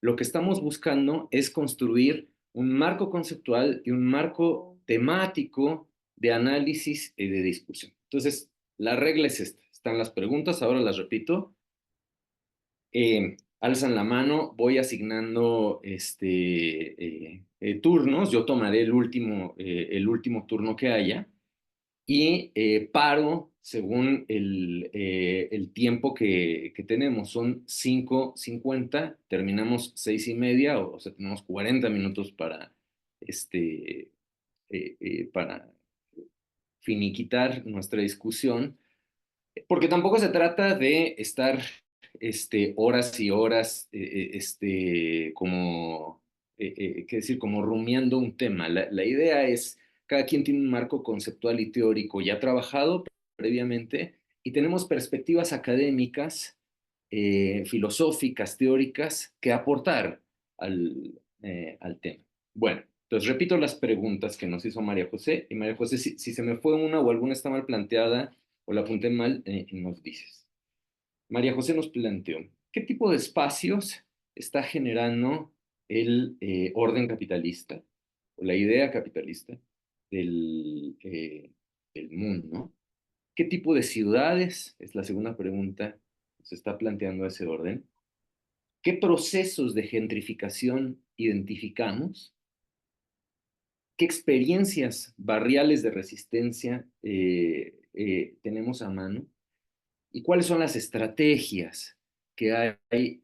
Lo que estamos buscando es construir un marco conceptual y un marco temático de análisis y de discusión. Entonces, la regla es esta. Están las preguntas, ahora las repito. Alzan la mano, voy asignando turnos, yo tomaré el último turno que haya y paro según el tiempo que tenemos. Son 5:50, terminamos 6:30, o sea, tenemos 40 minutos para finiquitar nuestra discusión, porque tampoco se trata de estar horas y horas, ¿qué decir? Como rumiando un tema. La idea es, cada quien tiene un marco conceptual y teórico ya trabajado previamente, y tenemos perspectivas académicas, filosóficas, teóricas, que aportar al tema. Bueno, entonces repito las preguntas que nos hizo María José, y María José, si se me fue una o alguna está mal planteada o la apunté mal, nos dices. María José nos planteó, ¿qué tipo de espacios está generando el orden capitalista o la idea capitalista del mundo, ¿no? ¿Qué tipo de ciudades, es la segunda pregunta, se está planteando ese orden? ¿Qué procesos de gentrificación identificamos? ¿Qué experiencias barriales de resistencia tenemos a mano? ¿Y cuáles son las estrategias que hay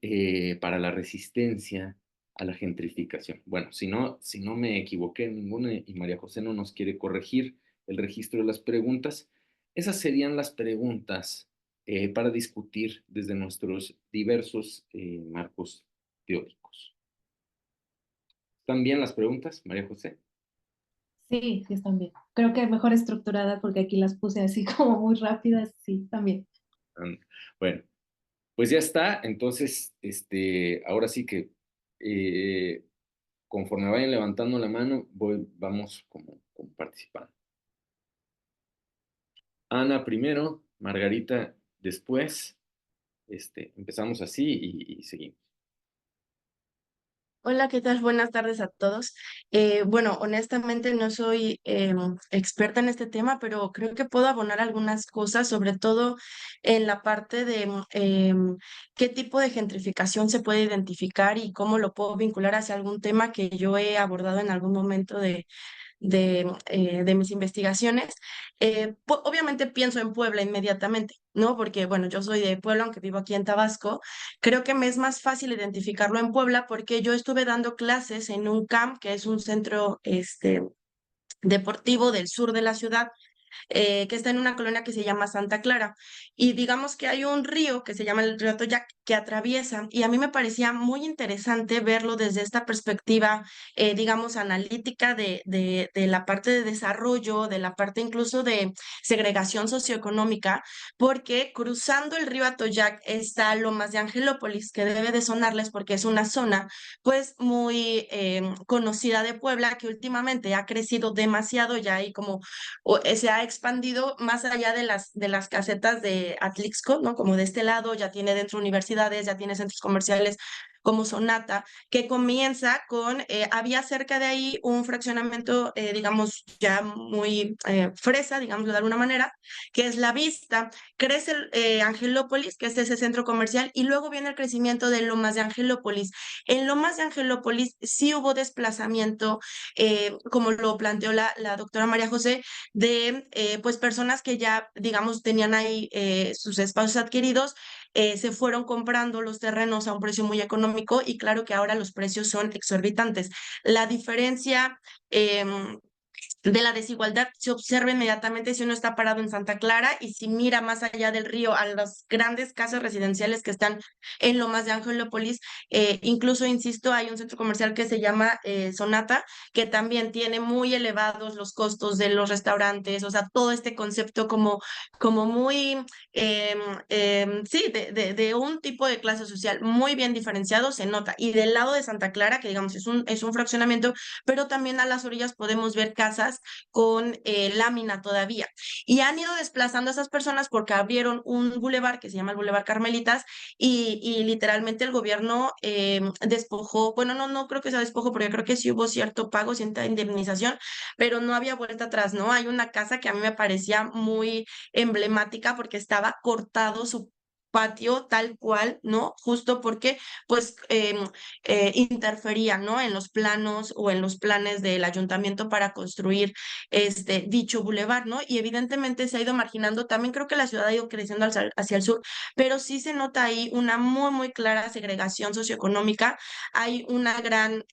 para la resistencia a la gentrificación? Bueno, si no me equivoqué en ninguna y María José no nos quiere corregir el registro de las preguntas, esas serían las preguntas para discutir desde nuestros diversos marcos teóricos. ¿Están bien las preguntas, María José? Sí, sí están bien. Creo que mejor estructurada porque aquí las puse así como muy rápidas, sí, también. Bueno, pues ya está. Entonces, ahora sí que eh, conforme vayan levantando la mano, vamos como participando. Ana primero, Margarita después. Empezamos así y seguimos. Hola, ¿qué tal? Buenas tardes a todos. Bueno, honestamente no soy experta en este tema, pero creo que puedo abonar algunas cosas, sobre todo en la parte de qué tipo de gentrificación se puede identificar y cómo lo puedo vincular hacia algún tema que yo he abordado en algún momento de mis investigaciones. Obviamente pienso en Puebla inmediatamente, ¿no? Porque, bueno, yo soy de Puebla, aunque vivo aquí en Tabasco. Creo que me es más fácil identificarlo en Puebla porque yo estuve dando clases en un CAMP, que es un centro deportivo del sur de la ciudad, que está en una colonia que se llama Santa Clara. Y digamos que hay un río que se llama el río Atoyac que atraviesa, y a mí me parecía muy interesante verlo desde esta perspectiva, digamos, analítica de la parte de desarrollo, de la parte incluso de segregación socioeconómica, porque cruzando el río Atoyac está Lomas de Angelópolis, que debe de sonarles porque es una zona pues muy conocida de Puebla, que últimamente ha crecido demasiado, ya hay como se ha expandido más allá de las casetas de Atlixco, ¿no? Como de este lado, ya tiene dentro universidades, ya tiene centros comerciales como Sonata, que comienza con, había cerca de ahí un fraccionamiento, digamos, ya muy fresa, digamos de alguna manera, que es La Vista, crece Angelópolis, que es ese centro comercial, y luego viene el crecimiento de Lomas de Angelópolis. En Lomas de Angelópolis sí hubo desplazamiento, como lo planteó la doctora María José, de pues personas que ya, digamos, tenían ahí sus espacios adquiridos, se fueron comprando los terrenos a un precio muy económico y claro que ahora los precios son exorbitantes. La diferencia de la desigualdad se observa inmediatamente si uno está parado en Santa Clara y si mira más allá del río a las grandes casas residenciales que están en Lomas de Angelópolis. Incluso, insisto, hay un centro comercial que se llama Sonata, que también tiene muy elevados los costos de los restaurantes, o sea, todo este concepto como muy, sí, de un tipo de clase social muy bien diferenciado se nota. Y del lado de Santa Clara, que digamos es un fraccionamiento, pero también a las orillas podemos ver casas con lámina todavía. Y han ido desplazando a esas personas porque abrieron un bulevar que se llama el Bulevar Carmelitas y literalmente el gobierno despojó, bueno, no creo que sea despojo, porque creo que sí hubo cierto pago, cierta indemnización, pero no había vuelta atrás, ¿no? Hay una casa que a mí me parecía muy emblemática porque estaba cortado su patio tal cual, ¿no? Justo porque pues interfería, ¿no? En los planos o en los planes del ayuntamiento para construir dicho bulevar, ¿no? Y evidentemente se ha ido marginando, también creo que la ciudad ha ido creciendo hacia el sur, pero sí se nota ahí una muy, muy clara segregación socioeconómica, hay una gran...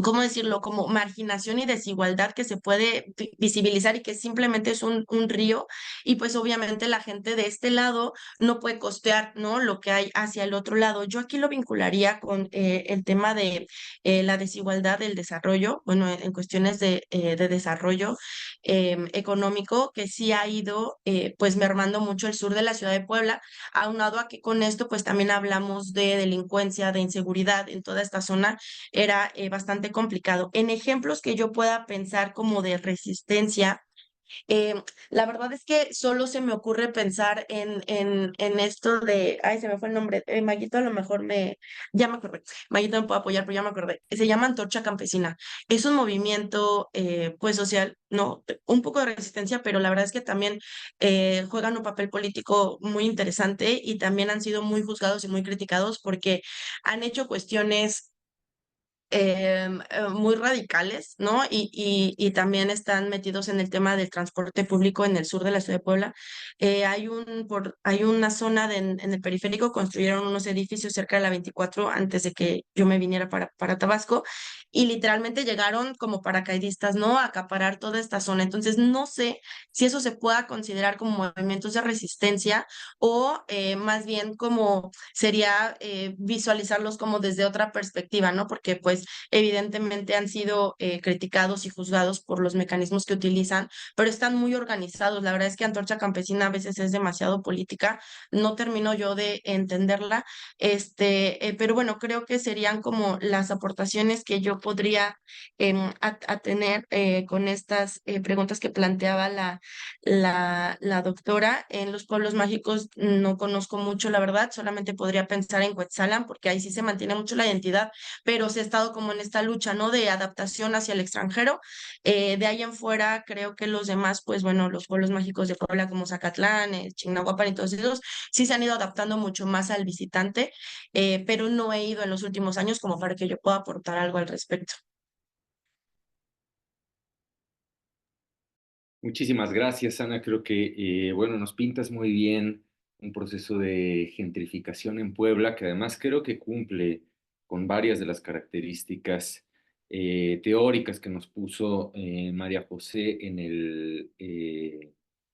¿cómo decirlo? Como marginación y desigualdad que se puede visibilizar y que simplemente es un río y pues obviamente la gente de este lado no puede costear, ¿no? Lo que hay hacia el otro lado. Yo aquí lo vincularía con el tema de la desigualdad del desarrollo, bueno, en cuestiones de desarrollo económico, que sí ha ido pues mermando mucho el sur de la ciudad de Puebla, aunado a que con esto pues también hablamos de delincuencia, de inseguridad en toda esta zona era bastante complicado. En ejemplos que yo pueda pensar como de resistencia, la verdad es que solo se me ocurre pensar en esto de, ay, se me fue el nombre, Maguito a lo mejor ya me acordé, Maguito me puede apoyar, pero ya me acordé, se llama Antorcha Campesina, es un movimiento pues social, no, un poco de resistencia, pero la verdad es que también juegan un papel político muy interesante y también han sido muy juzgados y muy criticados porque han hecho cuestiones muy radicales, ¿no? Y también están metidos en el tema del transporte público en el sur de la ciudad de Puebla. Hay una zona en el periférico, construyeron unos edificios cerca de la 24 antes de que yo me viniera para Tabasco y literalmente llegaron como paracaidistas, ¿no? A acaparar toda esta zona. Entonces, no sé si eso se pueda considerar como movimientos de resistencia o más bien como sería visualizarlos como desde otra perspectiva, ¿no? Porque pues evidentemente han sido criticados y juzgados por los mecanismos que utilizan, pero están muy organizados. La verdad es que Antorcha Campesina a veces es demasiado política, no termino yo de entenderla, pero bueno, creo que serían como las aportaciones que yo podría a tener con estas preguntas que planteaba la doctora. En los pueblos mágicos no conozco mucho, la verdad, solamente podría pensar en Cuetzalan, porque ahí sí se mantiene mucho la identidad, pero sí he estado como en esta lucha, ¿no? De adaptación hacia el extranjero. De ahí en fuera, creo que los demás, pues bueno, los pueblos mágicos de Puebla como Zacatlán, Chignahuapan y todos esos, sí se han ido adaptando mucho más al visitante, pero no he ido en los últimos años como para que yo pueda aportar algo al respecto. Muchísimas gracias, Ana. Creo que, bueno, nos pintas muy bien un proceso de gentrificación en Puebla, que además creo que cumple con varias de las características teóricas que nos puso María José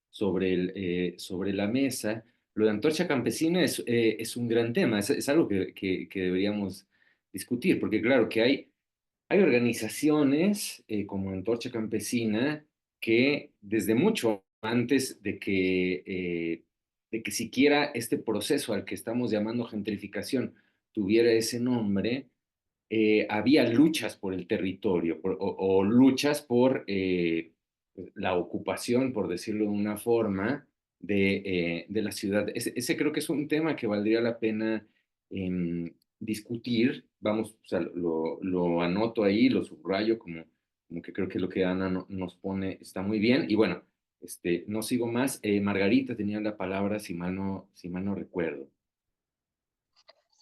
sobre la mesa. Lo de Antorcha Campesina es un gran tema, es algo que deberíamos discutir, porque claro que hay organizaciones como Antorcha Campesina que desde mucho antes de que siquiera este proceso al que estamos llamando gentrificación tuviera ese nombre, había luchas por el territorio o luchas por la ocupación, por decirlo de una forma, de la ciudad. Ese creo que es un tema que valdría la pena discutir. Vamos, o sea, lo anoto ahí, lo subrayo como que creo que lo que Ana nos pone está muy bien. Y bueno, no sigo más. Margarita tenía la palabra, si mal no recuerdo.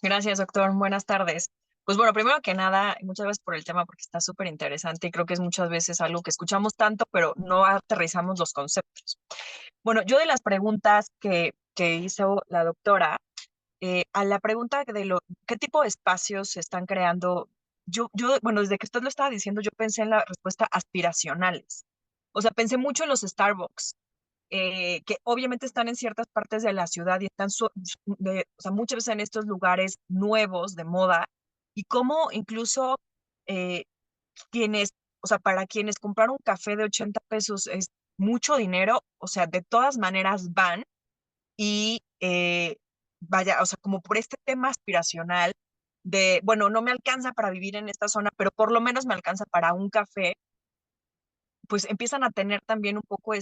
Gracias, doctor. Buenas tardes. Pues bueno, primero que nada, muchas gracias por el tema porque está súper interesante y creo que es muchas veces algo que escuchamos tanto, pero no aterrizamos los conceptos. Bueno, yo de las preguntas que hizo la doctora, a la pregunta qué tipo de espacios se están creando, bueno, desde que usted lo estaba diciendo, yo pensé en la respuesta aspiracionales. O sea, pensé mucho en los Starbucks, que obviamente están en ciertas partes de la ciudad y están, o sea, muchas veces en estos lugares nuevos de moda, y cómo incluso eh, quienes, o sea, para quienes comprar un café de 80 pesos es mucho dinero, o sea, de todas maneras van y vaya, o sea, como por este tema aspiracional de, bueno, no me alcanza para vivir en esta zona, pero por lo menos me alcanza para un café, pues empiezan a tener también un poco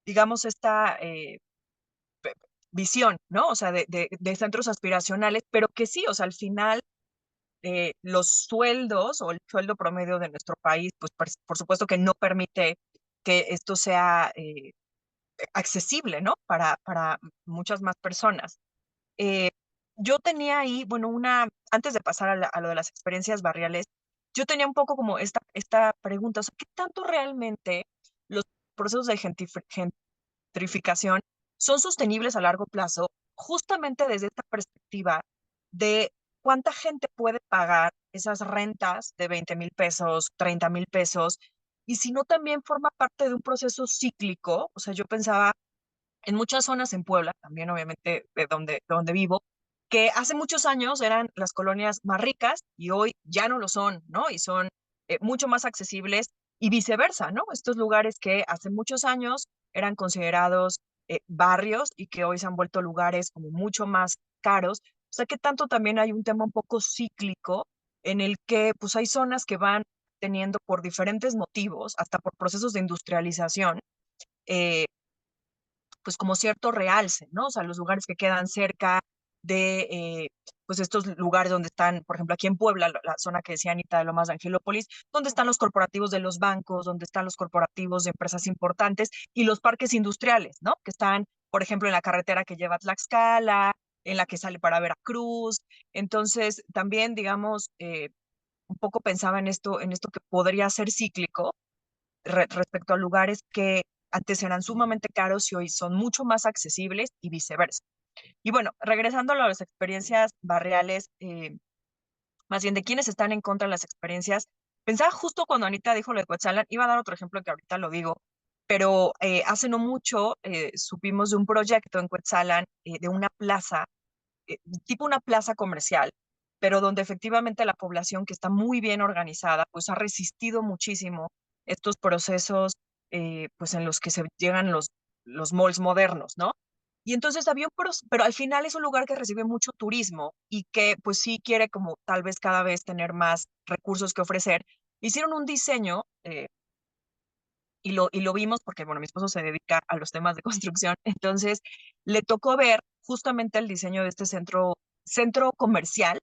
digamos, esta visión, ¿no? O sea, de centros aspiracionales, pero que sí, o sea, al final los sueldos o el sueldo promedio de nuestro país, pues por supuesto que no permite que esto sea accesible, ¿no? Para muchas más personas. Eh, yo tenía ahí, bueno, antes de pasar a lo de las experiencias barriales, yo tenía un poco como esta pregunta, o sea, ¿qué tanto realmente los procesos de gentrificación son sostenibles a largo plazo, justamente desde esta perspectiva de cuánta gente puede pagar esas rentas de 20,000 pesos, 30,000 pesos, y si no también forma parte de un proceso cíclico? O sea, yo pensaba en muchas zonas en Puebla, también obviamente de donde vivo, que hace muchos años eran las colonias más ricas y hoy ya no lo son, ¿no? Y son mucho más accesibles y viceversa, ¿no? Estos lugares que hace muchos años eran considerados barrios y que hoy se han vuelto lugares como mucho más caros. O sea, que tanto también hay un tema un poco cíclico en el que pues hay zonas que van teniendo por diferentes motivos, hasta por procesos de industrialización, eh, pues como cierto realce, ¿no? O sea, los lugares que quedan cerca de, pues estos lugares donde están, por ejemplo, aquí en Puebla, la zona que decía Anita de Lomas de Angelópolis, donde están los corporativos de los bancos, donde están los corporativos de empresas importantes y los parques industriales, ¿no? Que están, por ejemplo, en la carretera que lleva a Tlaxcala, en la que sale para Veracruz. Entonces, también, digamos, un poco pensaba en esto que podría ser cíclico, respecto a lugares que antes eran sumamente caros y hoy son mucho más accesibles y viceversa. Y bueno, regresando a las experiencias barriales, más bien de quienes están en contra de las experiencias, pensaba justo cuando Anita dijo lo de Coetzalan, iba a dar otro ejemplo que ahorita lo digo, pero hace no mucho supimos de un proyecto en Coetzalan, de una plaza, tipo una plaza comercial, pero donde efectivamente la población, que está muy bien organizada, pues ha resistido muchísimo estos procesos, pues en los que se llegan los malls modernos, ¿no? Y entonces había pero al final es un lugar que recibe mucho turismo y que pues sí quiere como tal vez cada vez tener más recursos que ofrecer. Hicieron un diseño, y lo vimos porque, bueno, mi esposo se dedica a los temas de construcción, entonces le tocó ver justamente el diseño de este centro comercial,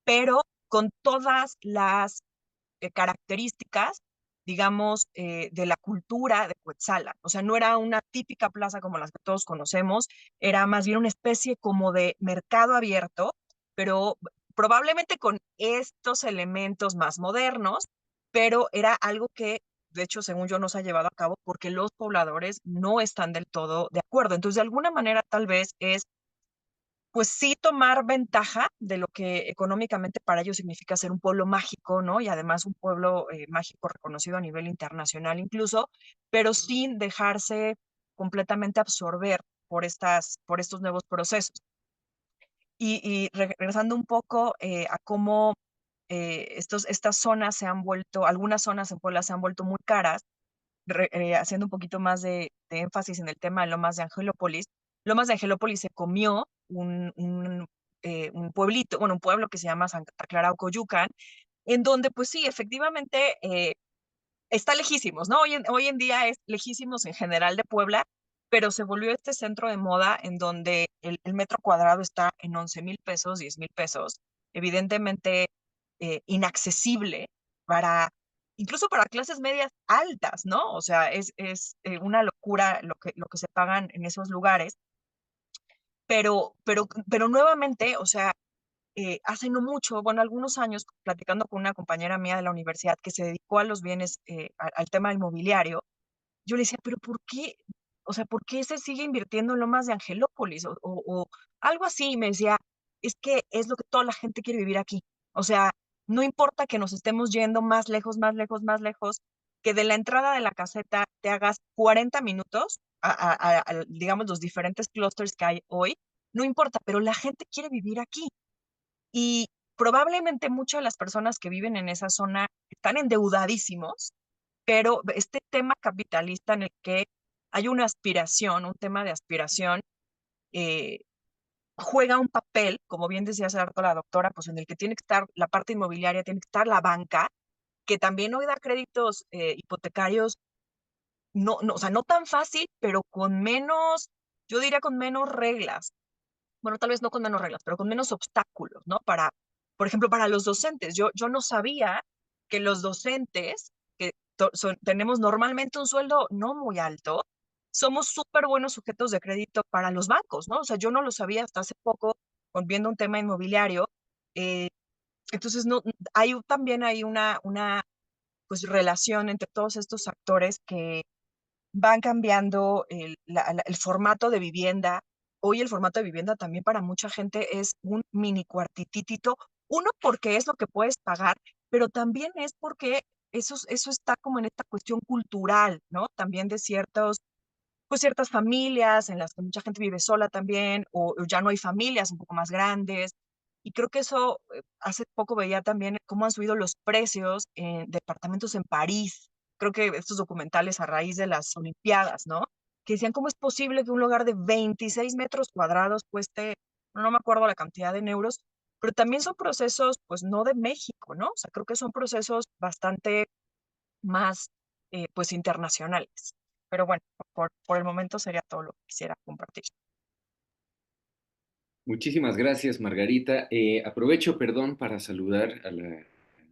pero con todas las características, digamos, de la cultura de Cuetzalan. O sea, no era una típica plaza como las que todos conocemos, era más bien una especie como de mercado abierto, pero probablemente con estos elementos más modernos, pero era algo que, de hecho, según yo, no se ha llevado a cabo porque los pobladores no están del todo de acuerdo. Entonces, de alguna manera, tal vez es pues sí tomar ventaja de lo que económicamente para ellos significa ser un pueblo mágico, ¿no? Y además un pueblo mágico reconocido a nivel internacional incluso, pero sin dejarse completamente absorber por estos nuevos procesos. Y regresando un poco a cómo estas zonas se han vuelto, algunas zonas en Puebla se han vuelto muy caras, haciendo un poquito más de énfasis en el tema de Lomas de Angelópolis se comió un pueblito, bueno, un pueblo que se llama Santa Clara Ocoyucan, en donde, pues sí, efectivamente, está lejísimos, ¿no? Hoy en día es lejísimos en general de Puebla, pero se volvió este centro de moda en donde el metro cuadrado está en 11,000 pesos, 10,000 pesos, evidentemente inaccesible para, incluso para clases medias altas, ¿no? O sea, es una locura lo que se pagan en esos lugares, pero nuevamente, o sea, hace no mucho, bueno, algunos años, platicando con una compañera mía de la universidad que se dedicó a los bienes, al tema inmobiliario, yo le decía, pero ¿por qué? O sea, ¿por qué se sigue invirtiendo en Lomas de Angelópolis? O algo así, y me decía, es que es lo que toda la gente quiere vivir aquí. O sea, no importa que nos estemos yendo más lejos, más lejos, más lejos, que de la entrada de la caseta te hagas 40 minutos digamos, los diferentes clústeres que hay hoy, no importa, pero la gente quiere vivir aquí. Y probablemente muchas de las personas que viven en esa zona están endeudadísimos, pero este tema capitalista en el que hay una aspiración, un tema de aspiración, eh, juega un papel, como bien decía hace rato la doctora, pues en el que tiene que estar la parte inmobiliaria, tiene que estar la banca, que también hoy da créditos hipotecarios, no, o sea, no tan fácil, pero con menos, yo diría con menos reglas. Bueno, tal vez no con menos reglas, pero con menos obstáculos, ¿no? Por ejemplo, para los docentes. Yo no sabía que los docentes, que tenemos normalmente un sueldo no muy alto, somos súper buenos sujetos de crédito para los bancos, ¿no? O sea, yo no lo sabía hasta hace poco, viendo un tema inmobiliario. eh, entonces, no, también hay una pues, relación entre todos estos actores que van cambiando el formato de vivienda. Hoy el formato de vivienda también para mucha gente es un mini cuartitito. Uno, porque es lo que puedes pagar, pero también es porque eso está como en esta cuestión cultural, ¿no? También de pues ciertas familias en las que mucha gente vive sola también, o ya no hay familias un poco más grandes. Y creo que eso, hace poco veía también cómo han subido los precios en departamentos en París. Creo que estos documentales a raíz de las Olimpiadas, ¿no? Que decían cómo es posible que un lugar de 26 metros cuadrados cueste, no me acuerdo la cantidad de euros, pero también son procesos, pues no de México, ¿no? O sea, creo que son procesos bastante más, pues internacionales. Pero bueno, por el momento sería todo lo que quisiera compartir. Muchísimas gracias, Margarita. Aprovecho, perdón, para saludar a la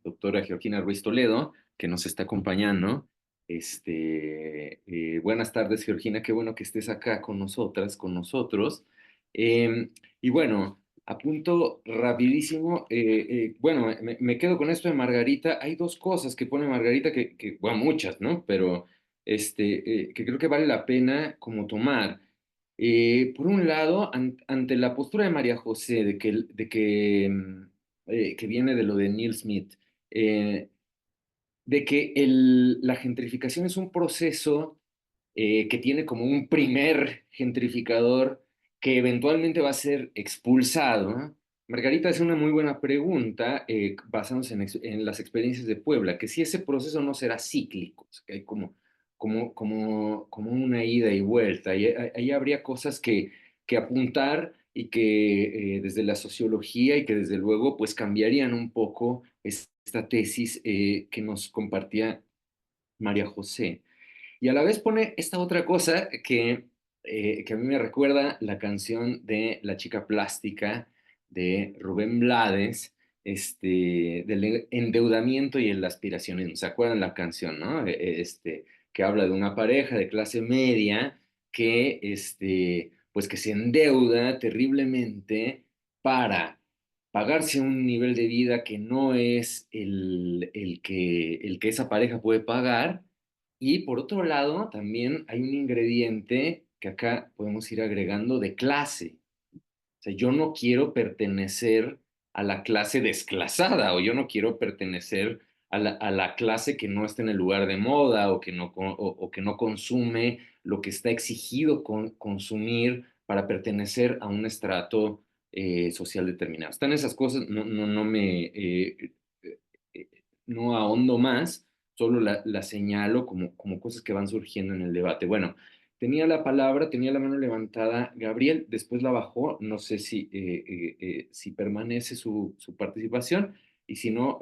doctora Georgina Ruiz Toledo, que nos está acompañando. Buenas tardes, Georgina, qué bueno que estés acá con nosotras, con nosotros. Y bueno, apunto rapidísimo. Bueno, me quedo con esto de Margarita. Hay dos cosas que pone Margarita, bueno, muchas, ¿no? Pero que creo que vale la pena como tomar. Por un lado, ante la postura de María José, que viene de lo de Neil Smith, eh, de que la gentrificación es un proceso que tiene como un primer gentrificador que eventualmente va a ser expulsado, ¿no? Margarita hace una muy buena pregunta, basándose en las experiencias de Puebla, que si ese proceso no será cíclico, o sea, que hay como una ida y vuelta. Ahí habría cosas que apuntar y que desde la sociología y que desde luego pues cambiarían un poco esta tesis que nos compartía María José. Y a la vez pone esta otra cosa que a mí me recuerda la canción de La Chica Plástica de Rubén Blades, del endeudamiento y el aspiracionismo. ¿Se acuerdan la canción, no? Que habla de una pareja de clase media pues que se endeuda terriblemente para pagarse un nivel de vida que no es el que esa pareja puede pagar, y por otro lado, también hay un ingrediente que acá podemos ir agregando de clase. O sea, yo no quiero pertenecer a la clase desclasada, o yo no quiero pertenecer a la clase que no está en el lugar de moda, o que no consume lo que está exigido consumir para pertenecer a un estrato social determinado. Están esas cosas, eh, no ahondo más, solo la señalo como cosas que van surgiendo en el debate. Bueno, tenía la palabra, tenía la mano levantada Gabriel, después la bajó, no sé si permanece su participación, y si no,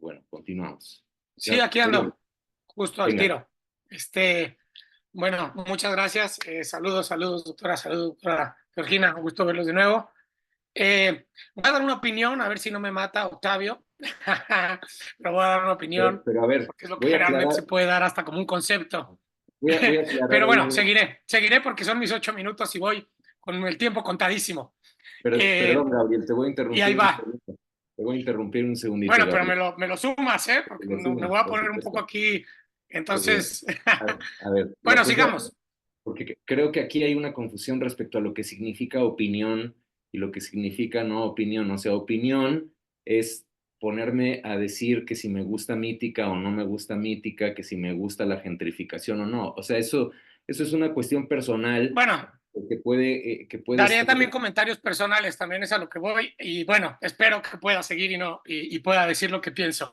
bueno, continuamos. Sí, aquí Gabriel, ando, justo al venga. tiro. Bueno, muchas gracias. Saludos, doctora. Saludos, doctora Georgina. Un gusto verlos de nuevo. Voy a dar una opinión, a ver si no me mata Octavio. Pero voy a dar una opinión, Pero a ver, porque es lo que voy a generalmente aclarar, se puede dar hasta como un concepto. voy a aclarar Pero ahí bueno, seguiré porque son mis 8 minutos y voy con el tiempo contadísimo. Perdón, Gabriel, te voy a Y ahí interrumpir un va. segundo. Te voy a interrumpir un segundito, Bueno, pero Gabriel. me lo sumas, ¿eh? Porque Lo me sumas, voy a por poner un poco supuesto. aquí. Porque, Entonces, a ver, bueno, sigamos. porque creo que aquí hay una confusión respecto a lo que significa opinión y lo que significa no opinión. O sea, opinión es ponerme a decir que si me gusta Mítica o no me gusta Mítica, que si me gusta la gentrificación o no. O sea, eso es una cuestión personal Bueno, que puede daré estar. también comentarios personales, también es a lo que voy. Y bueno, espero que pueda seguir y pueda decir lo que pienso.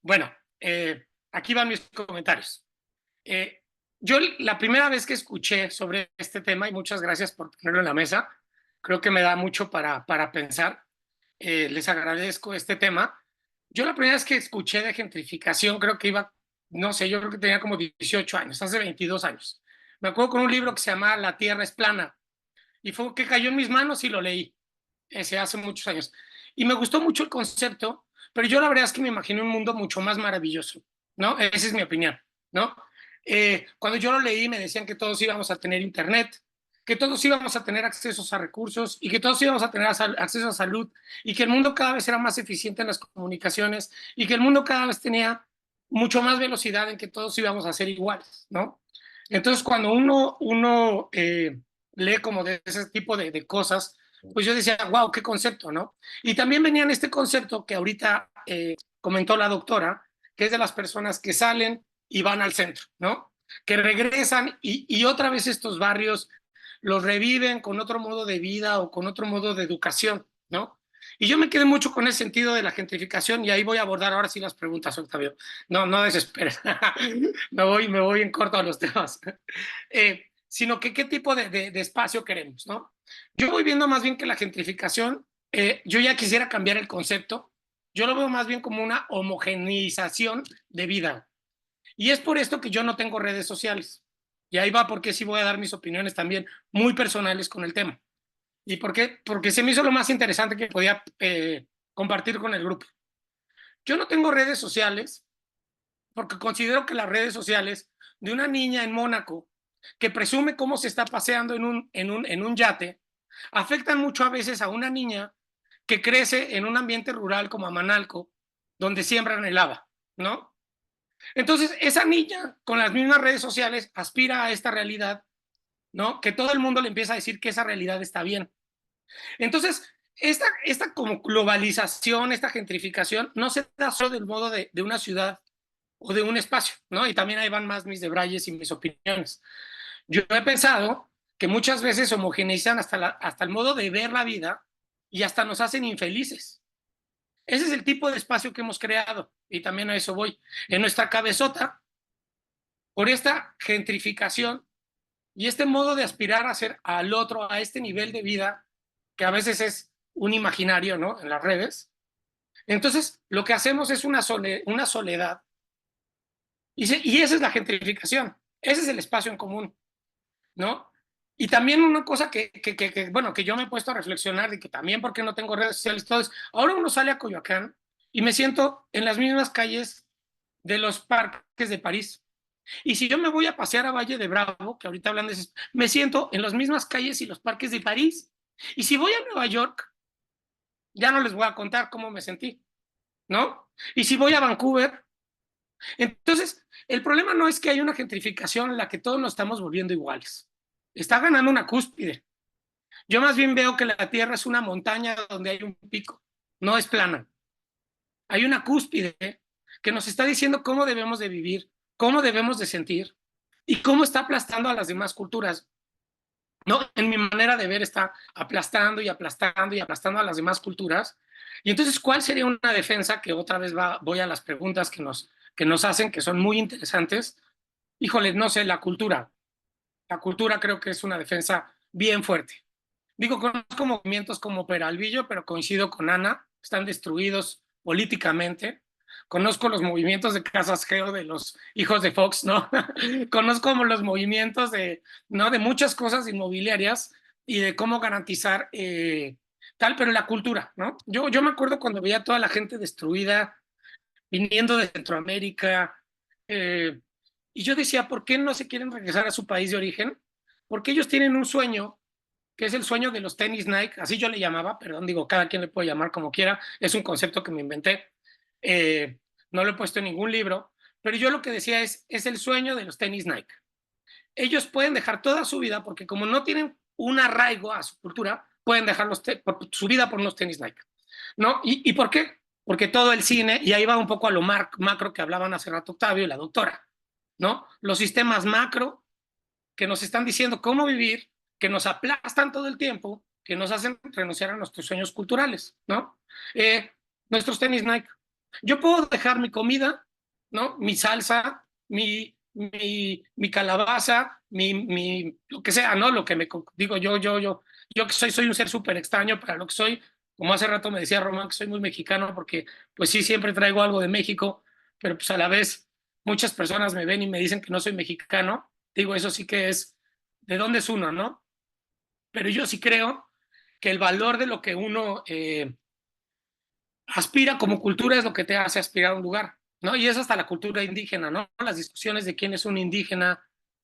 Bueno, aquí van mis comentarios. Yo la primera vez que escuché sobre este tema, y muchas gracias por ponerlo en la mesa, creo que me da mucho para pensar. Les agradezco este tema. Yo la primera vez que escuché de gentrificación, creo que iba, no sé, yo creo que tenía como 18 años, hace 22 años. Me acuerdo con un libro que se llama La Tierra es plana, y fue que cayó en mis manos y lo leí, hace muchos años. Y me gustó mucho el concepto, pero yo la verdad es que me imaginé un mundo mucho más maravilloso, ¿no? Esa es mi opinión, ¿no? Cuando yo lo leí me decían que todos íbamos a tener internet, que todos íbamos a tener accesos a recursos y que todos íbamos a tener acceso a salud y que el mundo cada vez era más eficiente en las comunicaciones y que el mundo cada vez tenía mucho más velocidad en que todos íbamos a ser iguales, ¿no? Entonces, cuando uno lee como de ese tipo de cosas, pues yo decía, wow, qué concepto, ¿no? Y también venía en este concepto que ahorita comentó la doctora, que es de las personas que salen y van al centro, ¿no? Que regresan y otra vez estos barrios los reviven con otro modo de vida o con otro modo de educación, ¿no? Y yo me quedé mucho con ese sentido de la gentrificación y ahí voy a abordar ahora sí las preguntas, Octavio. No desesperes, me voy en corto a los temas. Sino que qué tipo de espacio queremos, ¿no? Yo voy viendo más bien que la gentrificación, yo ya quisiera cambiar el concepto, yo lo veo más bien como una homogeneización de vida. Y es por esto que yo no tengo redes sociales. Y ahí va porque sí voy a dar mis opiniones también muy personales con el tema. ¿Y por qué? Porque se me hizo lo más interesante que podía compartir con el grupo. Yo no tengo redes sociales porque considero que las redes sociales de una niña en Mónaco que presume cómo se está paseando en un yate afectan mucho a veces a una niña que crece en un ambiente rural como Amanalco, donde siembran el haba, ¿no? Entonces, esa niña con las mismas redes sociales aspira a esta realidad, ¿no? Que todo el mundo le empieza a decir que esa realidad está bien. Entonces, esta como globalización, esta gentrificación, no se da solo del modo de una ciudad o de un espacio, ¿no? Y también ahí van más mis debrayes y mis opiniones. Yo he pensado que muchas veces homogeneizan hasta el modo de ver la vida y hasta nos hacen infelices. Ese es el tipo de espacio que hemos creado y también a eso voy. En nuestra cabezota, por esta gentrificación y este modo de aspirar a ser al otro, a este nivel de vida, que a veces es un imaginario, ¿no? En las redes. Entonces, lo que hacemos es una soledad. Y esa es la gentrificación. Ese es el espacio en común, ¿no? Y también una cosa bueno, que yo me he puesto a reflexionar de que también porque no tengo redes sociales, entonces, ahora uno sale a Coyoacán y me siento en las mismas calles de los parques de París. Y si yo me voy a pasear a Valle de Bravo, que ahorita hablan de eso, me siento en las mismas calles y los parques de París. Y si voy a Nueva York, ya no les voy a contar cómo me sentí, ¿no? Y si voy a Vancouver, entonces, el problema no es que hay una gentrificación en la que todos nos estamos volviendo iguales. Está ganando una cúspide. Yo más bien veo que la Tierra es una montaña donde hay un pico, no es plana. Hay una cúspide que nos está diciendo cómo debemos de vivir, cómo debemos de sentir y cómo está aplastando a las demás culturas. No, en mi manera de ver está aplastando y aplastando y aplastando a las demás culturas. Y entonces, ¿cuál sería una defensa? Que otra vez voy a las preguntas que nos hacen, que son muy interesantes. Híjole, no sé, la cultura. La cultura creo que es una defensa bien fuerte. Digo, conozco movimientos como Peralvillo, pero coincido con Ana, están destruidos políticamente. Conozco los movimientos de Casas Geo de los hijos de Fox, ¿no? Conozco como los movimientos ¿no? De muchas cosas inmobiliarias y de cómo garantizar tal, pero la cultura, ¿no? Yo me acuerdo cuando veía a toda la gente destruida viniendo de Centroamérica, y yo decía, ¿por qué no se quieren regresar a su país de origen? Porque ellos tienen un sueño que es el sueño de los tenis Nike, así yo le llamaba, perdón, digo, cada quien le puede llamar como quiera, es un concepto que me inventé, no lo he puesto en ningún libro, pero yo lo que decía es el sueño de los tenis Nike. Ellos pueden dejar toda su vida, porque como no tienen un arraigo a su cultura, pueden dejar su vida por unos tenis Nike, ¿no? ¿Y por qué? Porque todo el cine, y ahí va un poco a lo macro que hablaban hace rato Octavio y la doctora, ¿no? Los sistemas macro que nos están diciendo cómo vivir, que nos aplastan todo el tiempo, que nos hacen renunciar a nuestros sueños culturales, ¿no? Nuestros tenis Nike. Yo puedo dejar mi comida, ¿no? Mi salsa, mi calabaza, lo que sea, ¿no? Lo que me digo yo que soy un ser súper extraño para lo que soy, como hace rato me decía Román, que soy muy mexicano, porque pues sí, siempre traigo algo de México, pero pues a la vez muchas personas me ven y me dicen que no soy mexicano. Digo, eso sí que es, ¿de dónde es uno, no? Pero yo sí creo que el valor de lo que uno aspira como cultura es lo que te hace aspirar a un lugar. ¿no? Y es hasta la cultura indígena, ¿no? Las discusiones de quién es un indígena,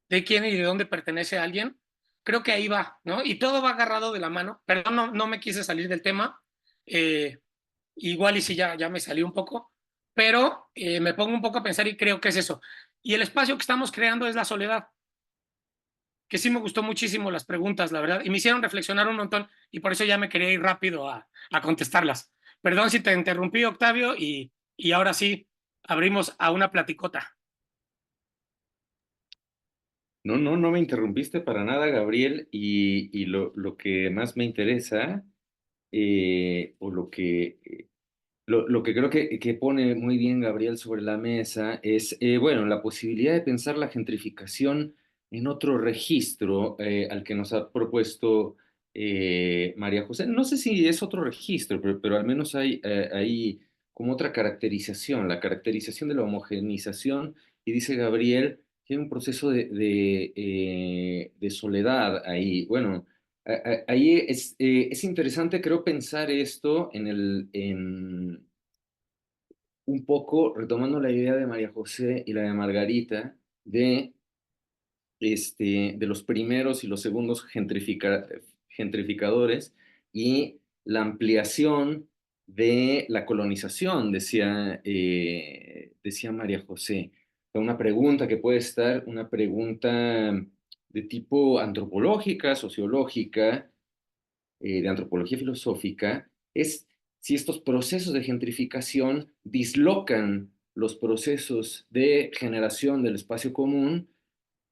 de quién y de dónde pertenece a alguien, creo que ahí va, ¿no? Y todo va agarrado de la mano. Perdón, no me quise salir del tema, eh, igual y si ya me salí un poco, pero me pongo un poco a pensar y creo que es eso. Y el espacio que estamos creando es la soledad, que sí me gustó muchísimo las preguntas, la verdad, y me hicieron reflexionar un montón, y por eso ya me quería ir rápido a contestarlas. Perdón si te interrumpí, Octavio, y ahora sí, abrimos a una platicota. No me interrumpiste para nada, Gabriel, y lo que más me interesa, o lo que creo que pone muy bien Gabriel sobre la mesa es, bueno, la posibilidad de pensar la gentrificación en otro registro al que nos ha propuesto María José. No sé si es otro registro, pero al menos hay como otra caracterización, la caracterización de la homogeneización, y dice Gabriel que hay un proceso de soledad ahí. Bueno. Ahí es interesante, creo, pensar esto un poco retomando la idea de María José y la de Margarita, de los primeros y los segundos gentrificadores y la ampliación de la colonización, decía María José. Una pregunta que puede estar, una pregunta de tipo antropológica, sociológica, de antropología filosófica, es si estos procesos de gentrificación dislocan los procesos de generación del espacio común,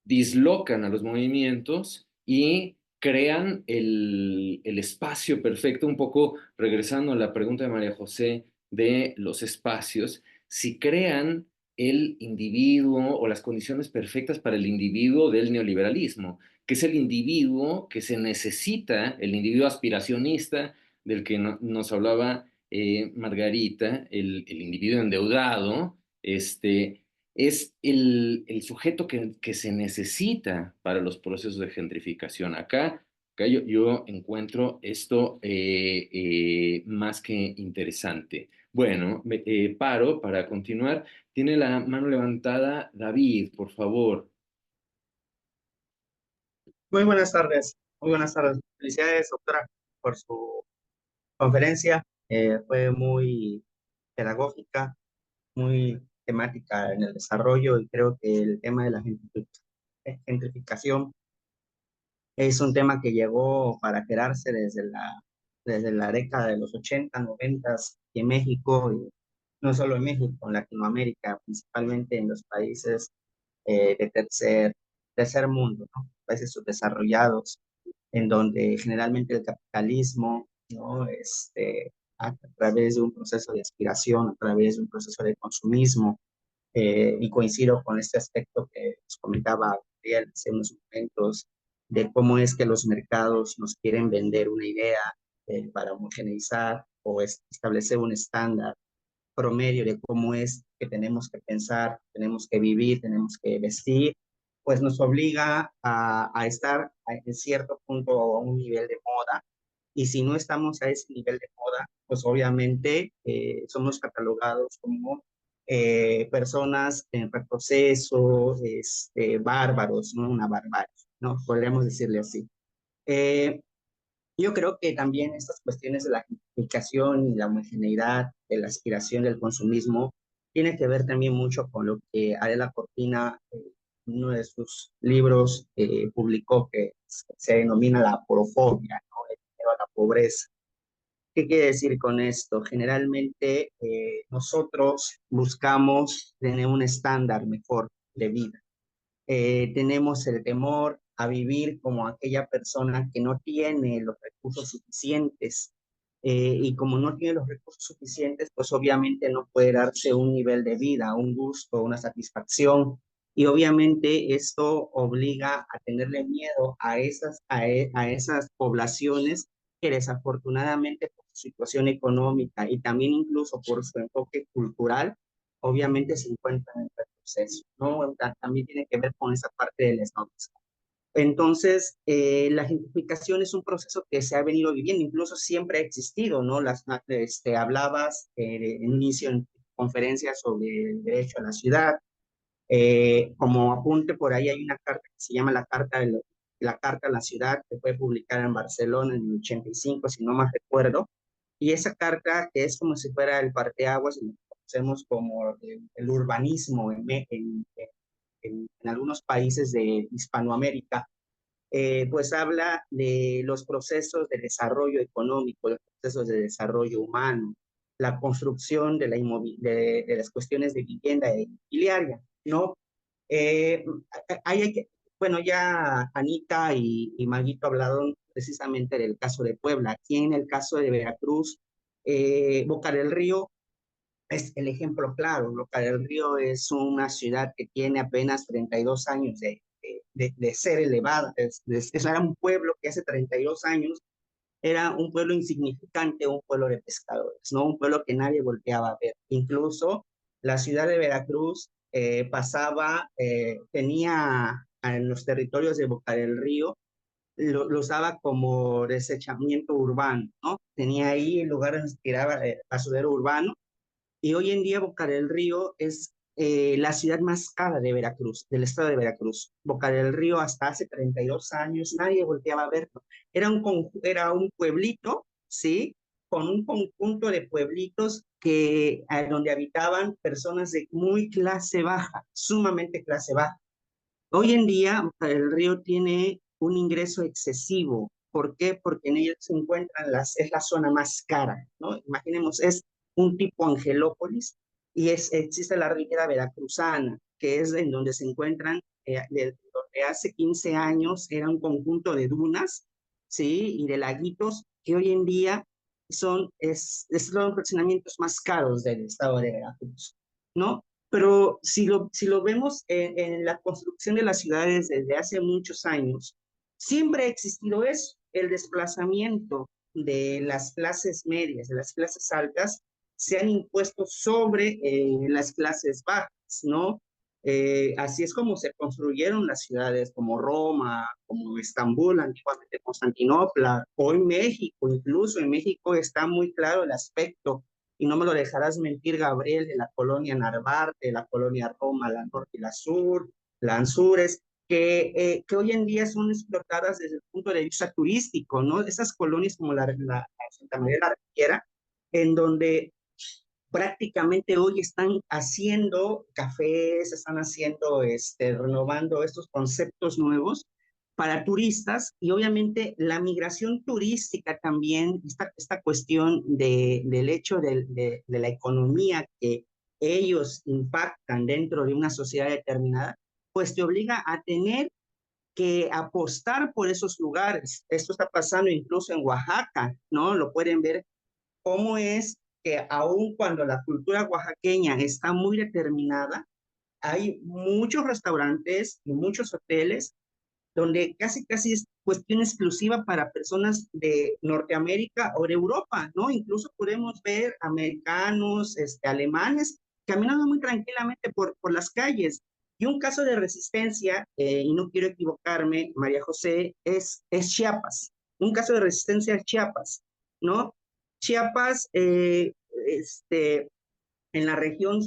dislocan a los movimientos y crean el espacio perfecto, un poco regresando a la pregunta de María José de los espacios, si crean el individuo o las condiciones perfectas para el individuo del neoliberalismo, que es el individuo que se necesita, el individuo aspiracionista del que nos hablaba Margarita, el individuo endeudado, es el sujeto que se necesita para los procesos de gentrificación. Acá yo encuentro esto más que interesante. Bueno, paro para continuar. Tiene la mano levantada David, por favor. Muy buenas tardes, muy buenas tardes. Felicidades, doctora, por su conferencia. Fue muy pedagógica, muy temática en el desarrollo y creo que el tema de la gentrificación es un tema que llegó para quedarse desde la década de los 80, 90 en México, y no solo en México, en Latinoamérica, principalmente en los países de tercer mundo, ¿no? Países subdesarrollados en donde generalmente el capitalismo, ¿no? A través de un proceso de aspiración, a través de un proceso de consumismo, y coincido con este aspecto que nos comentaba Gabriel hace unos momentos, de cómo es que los mercados nos quieren vender una idea para homogeneizar o establecer un estándar promedio de cómo es que tenemos que pensar, tenemos que vivir, tenemos que vestir, pues nos obliga a estar en cierto punto a un nivel de moda. Y si no estamos a ese nivel de moda, pues obviamente somos catalogados como personas en retroceso, bárbaros, ¿no? Una barbarie, ¿no? Podríamos decirle así. Eh, yo creo que también estas cuestiones de la gentrificación y la homogeneidad, de la aspiración del consumismo, tiene que ver también mucho con lo que Adela Cortina, en uno de sus libros, publicó, que se denomina la aporofobia, ¿no? El miedo a la pobreza. ¿Qué quiere decir con esto? Generalmente nosotros buscamos tener un estándar mejor de vida. Tenemos el temor a vivir como aquella persona que no tiene los recursos suficientes, y como no tiene los recursos suficientes, pues obviamente no puede darse un nivel de vida, un gusto, una satisfacción, y obviamente esto obliga a tenerle miedo a esas poblaciones que desafortunadamente por su situación económica y también incluso por su enfoque cultural, obviamente se encuentran en retroceso, ¿no? También tiene que ver con esa parte del snobismo. Entonces, la gentrificación es un proceso que se ha venido viviendo, incluso siempre ha existido, ¿no? Hablabas en un inicio conferencias sobre el derecho a la ciudad. Como apunte, por ahí hay una carta que se llama la Carta a la Ciudad, que fue publicada en Barcelona en el 85, si no más recuerdo. Y esa carta, que es como si fuera el parteaguas, lo que conocemos como el urbanismo en algunos países de Hispanoamérica, pues habla de los procesos de desarrollo económico, los procesos de desarrollo humano, la construcción de las cuestiones de vivienda e inmobiliaria, ¿no? Eh, bueno, ya Anita y Maguito hablaron precisamente del caso de Puebla. Aquí en el caso de Veracruz, Boca del Río es el ejemplo claro. Boca del Río es una ciudad que tiene apenas 32 años de ser elevada. Era un pueblo que hace 32 años era un pueblo insignificante, un pueblo de pescadores, ¿no? Un pueblo que nadie volteaba a ver. Incluso la ciudad de Veracruz tenía en los territorios de Boca del Río, lo usaba como desechamiento urbano, ¿no? Tenía ahí lugares donde se tiraba basurero urbano, y hoy en día Boca del Río es la ciudad más cara de Veracruz, del estado de Veracruz. Boca del Río hasta hace 32 años nadie volteaba a verlo. Era un pueblito, ¿sí? Con un conjunto de pueblitos donde habitaban personas de muy clase baja, sumamente clase baja. Hoy en día Boca del Río tiene un ingreso excesivo. ¿Por qué? Porque en ella se encuentran es la zona más cara, ¿no? Imaginemos, es un tipo Angelópolis y existe la Riviera Veracruzana, que es en donde se encuentran, donde hace 15 años era un conjunto de dunas, ¿sí? Y de laguitos que hoy en día es los fraccionamientos más caros del estado de Veracruz, ¿no? Pero si lo vemos en la construcción de las ciudades desde hace muchos años, siempre ha existido eso, el desplazamiento de las clases medias, de las clases altas, se han impuesto sobre las clases bajas, ¿no? Así es como se construyeron las ciudades como Roma, como Estambul, antiguamente Constantinopla, hoy México. Incluso en México está muy claro el aspecto, y no me lo dejarás mentir, Gabriel, de la colonia Narvarte, de la colonia Roma, la norte y la sur, la Anzures, que hoy en día son explotadas desde el punto de vista turístico, ¿no? Esas colonias como la Santa María de la Riviera, en donde prácticamente hoy están haciendo cafés, están renovando estos conceptos nuevos para turistas, y obviamente la migración turística también, esta cuestión del hecho de la economía que ellos impactan dentro de una sociedad determinada, pues te obliga a tener que apostar por esos lugares. Esto está pasando incluso en Oaxaca, ¿no? Lo pueden ver cómo es que aun cuando la cultura oaxaqueña está muy determinada, hay muchos restaurantes y muchos hoteles donde casi es cuestión exclusiva para personas de Norteamérica o de Europa, ¿no? Incluso podemos ver americanos, alemanes, caminando muy tranquilamente por las calles. Y un caso de resistencia, y no quiero equivocarme, María José, es Chiapas. Un caso de resistencia es Chiapas, ¿no? Chiapas, en la región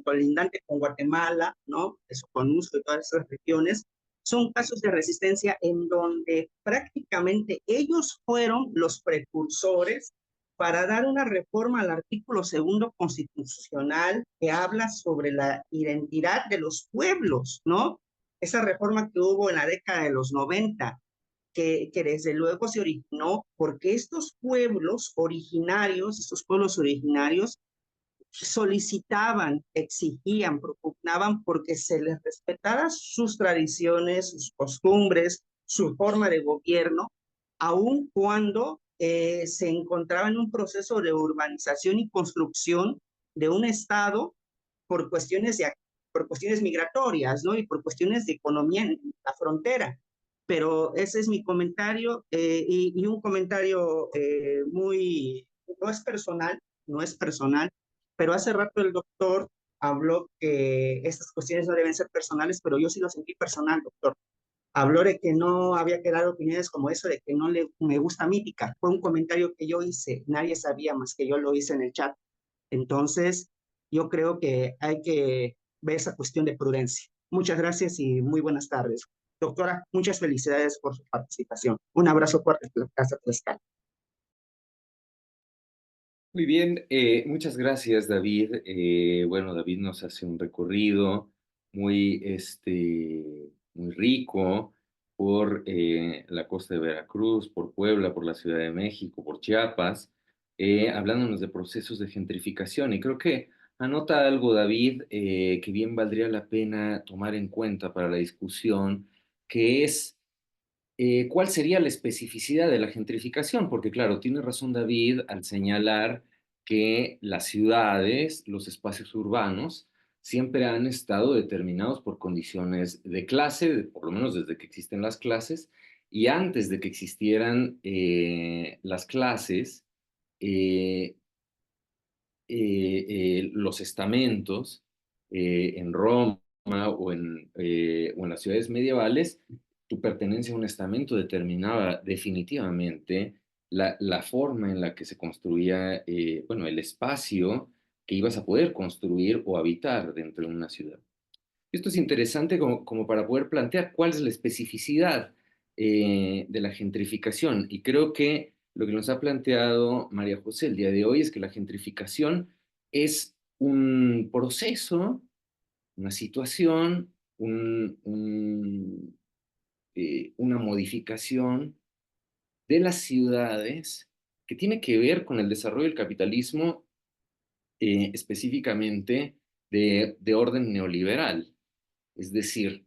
colindante con Guatemala, ¿no? Soconusco y todas esas regiones, son casos de resistencia en donde prácticamente ellos fueron los precursores para dar una reforma al artículo 2 constitucional que habla sobre la identidad de los pueblos, ¿no? Esa reforma que hubo en la década de los 90, que desde luego se originó porque estos pueblos originarios solicitaban, exigían, propugnaban porque se les respetara sus tradiciones, sus costumbres, su forma de gobierno, aun cuando se encontraba en un proceso de urbanización y construcción de un Estado por por cuestiones migratorias, ¿no? Y por cuestiones de economía en la frontera. Pero ese es mi comentario, y un comentario no es personal, no es personal, pero hace rato el doctor habló que estas cuestiones no deben ser personales, pero yo sí lo sentí personal, doctor. Habló de que no había que dar opiniones como eso, de que no me gusta Mítica. Fue un comentario que yo hice, nadie sabía más que yo lo hice en el chat. Entonces, yo creo que hay que ver esa cuestión de prudencia. Muchas gracias y muy buenas tardes. Doctora, muchas felicidades por su participación. Un abrazo fuerte de la Casa Tlaxcala. Muy bien, muchas gracias, David. Bueno, David nos hace un recorrido muy rico por la costa de Veracruz, por Puebla, por la Ciudad de México, por Chiapas, hablándonos de procesos de gentrificación. Y creo que anota algo, David, que bien valdría la pena tomar en cuenta para la discusión, que es ¿cuál sería la especificidad de la gentrificación? Porque claro, tiene razón David al señalar que las ciudades, los espacios urbanos, siempre han estado determinados por condiciones de clase, por lo menos desde que existen las clases, y antes de que existieran las clases, eh, los estamentos en Roma o en las ciudades medievales, tu pertenencia a un estamento determinaba definitivamente la forma en la que se construía, bueno, el espacio que ibas a poder construir o habitar dentro de una ciudad. Esto es interesante como para poder plantear cuál es la especificidad de la gentrificación. Y creo que lo que nos ha planteado María José el día de hoy es que la gentrificación es un proceso, una situación, una modificación de las ciudades que tiene que ver con el desarrollo del capitalismo específicamente de orden neoliberal. Es decir,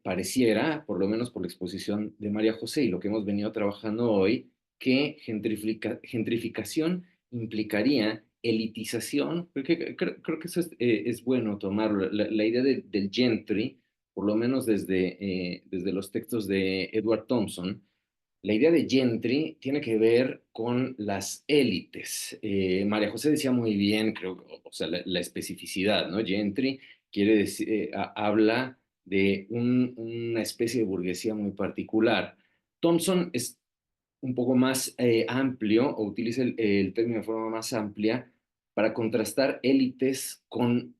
pareciera, por lo menos por la exposición de María José y lo que hemos venido trabajando hoy, que gentrificación implicaría elitización. Creo que eso es bueno tomarlo. La idea del gentry, por lo menos desde los textos de Edward Thompson, la idea de gentry tiene que ver con las élites. María José decía muy bien, creo, o sea, la especificidad, ¿no? Gentry quiere decir, habla de una especie de burguesía muy particular. Thompson es un poco más amplio, o utiliza el término de forma más amplia, para contrastar élites con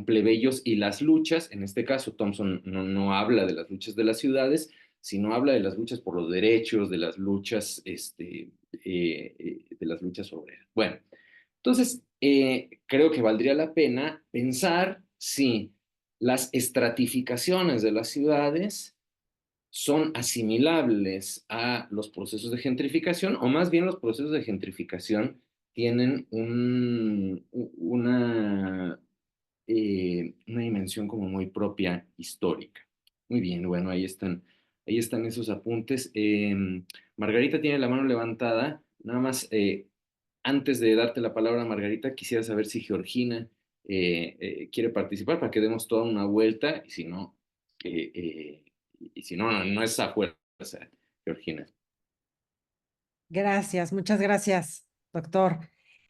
plebeyos y las luchas. En este caso, Thompson no habla de las luchas de las ciudades, sino habla de las luchas por los derechos, de las luchas, de las luchas obreras. Bueno, entonces, creo que valdría la pena pensar si las estratificaciones de las ciudades son asimilables a los procesos de gentrificación, o más bien los procesos de gentrificación tienen una dimensión como muy propia histórica. Muy bien, bueno, ahí están esos apuntes. Margarita tiene la mano levantada. Nada más, antes de darte la palabra, Margarita, quisiera saber si Georgina quiere participar para que demos toda una vuelta, eh, eh, y si no, no es a fuerza, Georgina. Gracias, muchas gracias, doctor.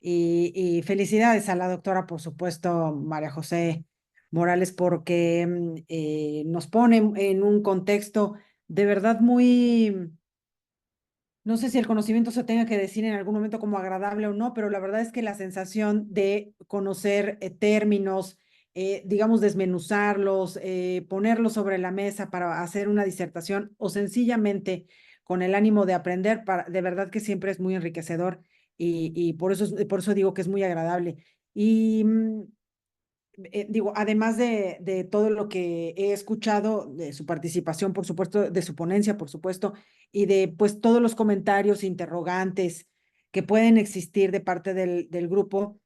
Y felicidades a la doctora, por supuesto, María José Morales, porque nos pone en un contexto de verdad muy, no sé si el conocimiento se tenga que decir en algún momento como agradable o no, pero la verdad es que la sensación de conocer términos, digamos, desmenuzarlos, ponerlos sobre la mesa para hacer una disertación o sencillamente con el ánimo de aprender, de verdad que siempre es muy enriquecedor y por eso digo que es muy agradable. Y digo, además de todo lo que he escuchado, de su participación, por supuesto, de su ponencia, por supuesto, y de pues todos los comentarios, interrogantes que pueden existir de parte del grupo,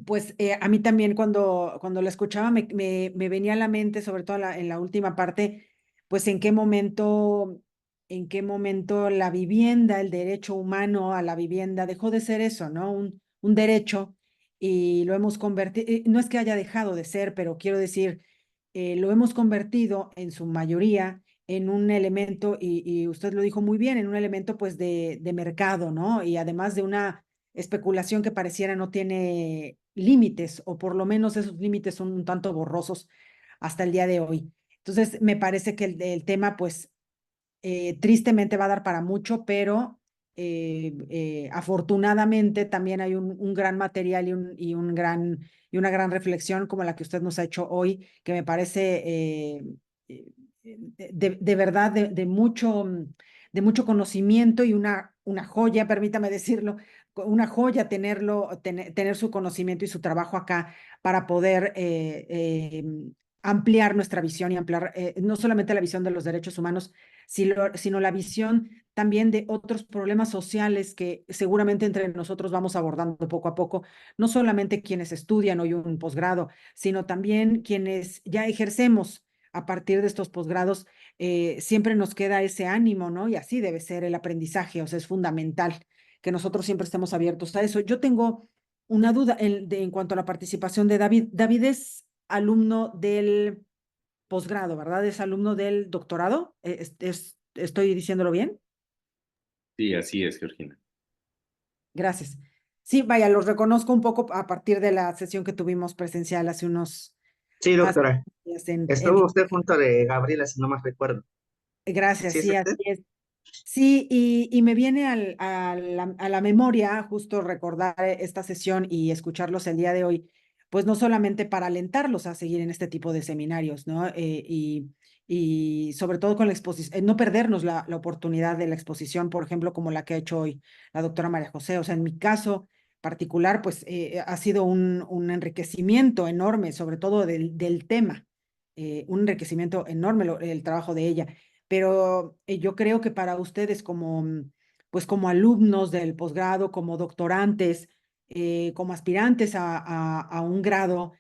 pues a mí también cuando la escuchaba me venía a la mente, sobre todo en la última parte, pues en qué momento la vivienda, el derecho humano a la vivienda dejó de ser eso, ¿no? Un derecho y lo hemos convertido, no es que haya dejado de ser, pero quiero decir, lo hemos convertido en su mayoría en un elemento, y usted lo dijo muy bien, en un elemento pues de mercado, ¿no? Y además de una especulación que pareciera no tiene límites, o por lo menos esos límites son un tanto borrosos hasta el día de hoy. Entonces, me parece que el tema, pues, tristemente va a dar para mucho, pero afortunadamente también hay un gran material y una gran reflexión como la que usted nos ha hecho hoy, que me parece de verdad de mucho conocimiento y una joya, permítame decirlo, una joya tener su conocimiento y su trabajo acá para poder ampliar nuestra visión y ampliar no solamente la visión de los derechos humanos, sino la visión también de otros problemas sociales que seguramente entre nosotros vamos abordando poco a poco, no solamente quienes estudian hoy un posgrado, sino también quienes ya ejercemos a partir de estos posgrados, siempre nos queda ese ánimo, ¿no? Y así debe ser el aprendizaje, o sea, es fundamental que nosotros siempre estemos abiertos a eso. Yo tengo una duda en cuanto a la participación de David. David es alumno del posgrado, ¿verdad? Es alumno del doctorado. ¿Estoy diciéndolo bien? Sí, así es, Georgina. Gracias. Sí, vaya, los reconozco un poco a partir de la sesión que tuvimos presencial Sí, hace doctora. días Estuvo usted junto de Gabriela, si no más recuerdo. Gracias, ¿Sí es sí, usted? así es. Sí, y me viene a la memoria justo recordar esta sesión y escucharlos el día de hoy, pues no solamente para alentarlos a seguir en este tipo de seminarios, ¿no? Y sobre todo con la exposición, no perdernos la oportunidad de la exposición, por ejemplo, como la que ha hecho hoy la doctora María José. O sea, en mi caso particular, pues ha sido un enriquecimiento enorme, sobre todo del tema, un enriquecimiento enorme el trabajo de ella, pero yo creo que para ustedes pues como alumnos del posgrado, como doctorantes, como aspirantes a un grado,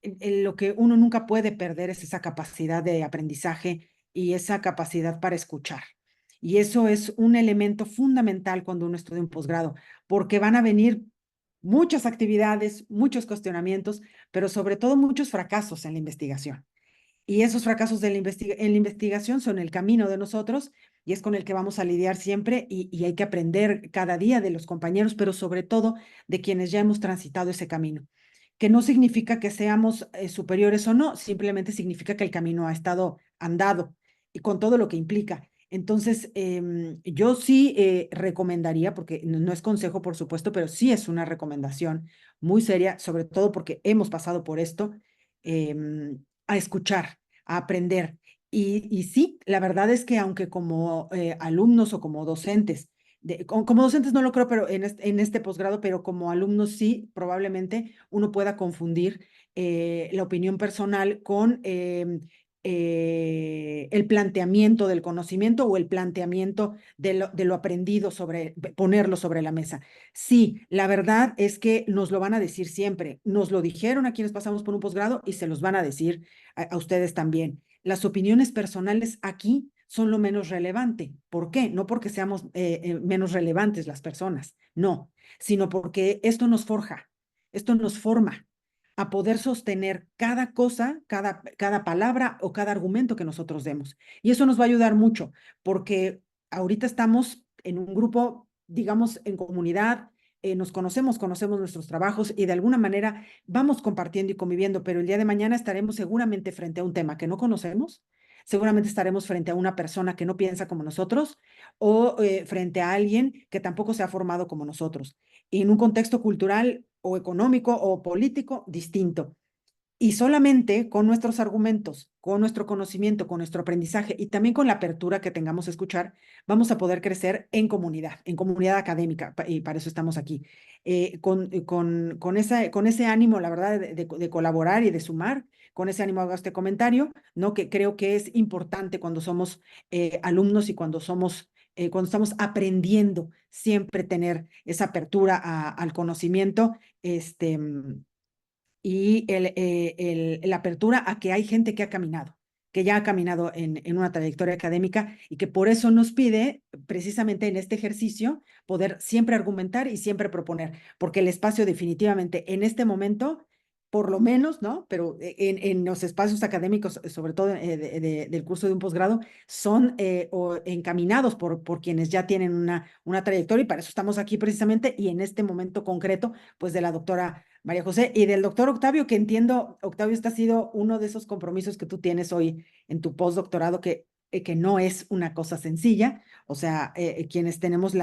lo que uno nunca puede perder es esa capacidad de aprendizaje y esa capacidad para escuchar. Y eso es un elemento fundamental cuando uno estudia un posgrado, porque van a venir muchas actividades, muchos cuestionamientos, pero sobre todo muchos fracasos en la investigación. Y esos fracasos en la investigación son el camino de nosotros y es con el que vamos a lidiar siempre y hay que aprender cada día de los compañeros, pero sobre todo de quienes ya hemos transitado ese camino, que no significa que seamos superiores o no, simplemente significa que el camino ha estado andado y con todo lo que implica. Entonces, yo sí recomendaría, porque no es consejo, por supuesto, pero sí es una recomendación muy seria, sobre todo porque hemos pasado por esto, a escuchar, a aprender. Y sí, la verdad es que aunque como alumnos o como docentes, como docentes no lo creo, pero en este posgrado, pero como alumnos sí, probablemente uno pueda confundir la opinión personal con el planteamiento del conocimiento o el planteamiento de lo aprendido ponerlo sobre la mesa. Sí, la verdad es que nos lo van a decir siempre. Nos lo dijeron a quienes pasamos por un posgrado y se los van a decir a ustedes también. Las opiniones personales aquí son lo menos relevante. ¿Por qué? No porque seamos menos relevantes las personas, no, sino porque esto nos forma a poder sostener cada cosa, cada palabra o cada argumento que nosotros demos. Y eso nos va a ayudar mucho, porque ahorita estamos en un grupo, digamos, en comunidad, nos conocemos nuestros trabajos y de alguna manera vamos compartiendo y conviviendo, pero el día de mañana estaremos seguramente frente a un tema que no conocemos, seguramente estaremos frente a una persona que no piensa como nosotros o frente a alguien que tampoco se ha formado como nosotros, y en un contexto cultural o económico o político distinto. Y solamente con nuestros argumentos, con nuestro conocimiento, con nuestro aprendizaje y también con la apertura que tengamos a escuchar, vamos a poder crecer en comunidad académica, y para eso estamos aquí. Con ese ánimo, la verdad, de colaborar y de sumar, con ese ánimo hago este comentario, ¿no? Que creo que es importante cuando somos alumnos y cuando estamos aprendiendo, siempre tener esa apertura al conocimiento, y la apertura a que hay gente que ya ha caminado en una trayectoria académica y que por eso nos pide, precisamente en este ejercicio, poder siempre argumentar y siempre proponer, porque el espacio definitivamente en este momento, por lo menos, ¿no? Pero en los espacios académicos, sobre todo del curso de un posgrado, son encaminados por quienes ya tienen una trayectoria y para eso estamos aquí precisamente y en este momento concreto, pues de la doctora María José, y del doctor Octavio, que entiendo, Octavio, este ha sido uno de esos compromisos que tú tienes hoy en tu postdoctorado, que que no es una cosa sencilla, o sea, quienes tenemos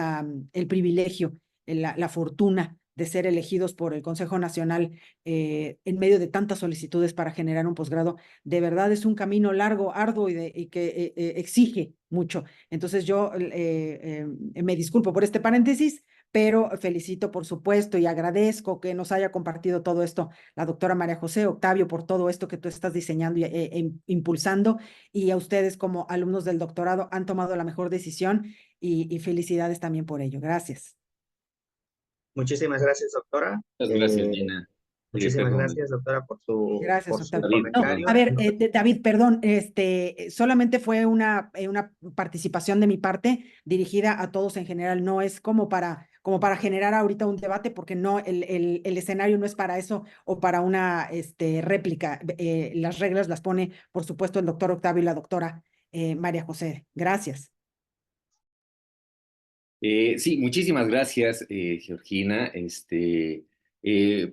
el privilegio, la fortuna de ser elegidos por el Consejo Nacional en medio de tantas solicitudes para generar un posgrado, de verdad es un camino largo, arduo y que exige mucho. Entonces yo me disculpo por este paréntesis, pero felicito, por supuesto, y agradezco que nos haya compartido todo esto la doctora María José, Octavio, por todo esto que tú estás diseñando e impulsando, y a ustedes como alumnos del doctorado han tomado la mejor decisión y felicidades también por ello. Gracias. Muchísimas gracias, doctora. Muchas gracias, Gina. Muchísimas gracias, doctora, por Gracias, su Octavio. David, No, comentario. a ver, David, perdón, solamente fue una participación de mi parte dirigida a todos en general, no es como para generar ahorita un debate, porque no, el escenario no es para eso o para una réplica. Las reglas las pone, por supuesto, el doctor Octavio y la doctora María José. Gracias. Sí, muchísimas gracias, Georgina,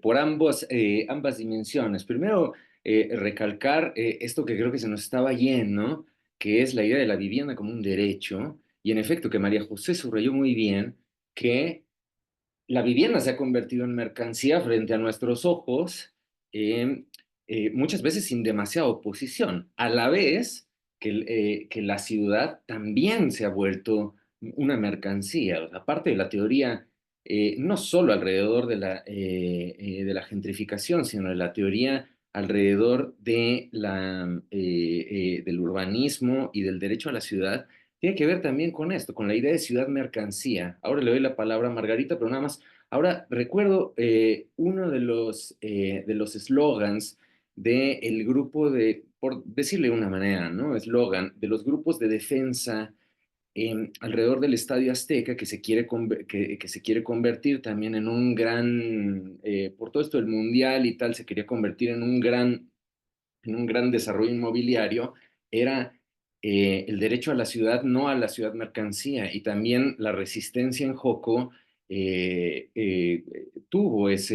por ambas dimensiones. Primero, recalcar esto que creo que se nos estaba yendo, que es la idea de la vivienda como un derecho, y en efecto que María José subrayó muy bien que la vivienda se ha convertido en mercancía frente a nuestros ojos, muchas veces sin demasiada oposición, a la vez que la ciudad también se ha vuelto una mercancía. O sea, aparte de la teoría, no solo alrededor de la gentrificación, sino de la teoría alrededor del urbanismo y del derecho a la ciudad, tiene que ver también con esto, con la idea de ciudad mercancía. Ahora le doy la palabra a Margarita, pero nada más. Ahora recuerdo uno de los eslogans del grupo por decirle de una manera, ¿no? Eslogan de los grupos de defensa alrededor del Estadio Azteca, que se quiere convertir también en un gran, por todo esto del Mundial y tal, se quería convertir en un gran desarrollo inmobiliario, era el derecho a la ciudad, no a la ciudad mercancía, y también la resistencia en Joco tuvo esa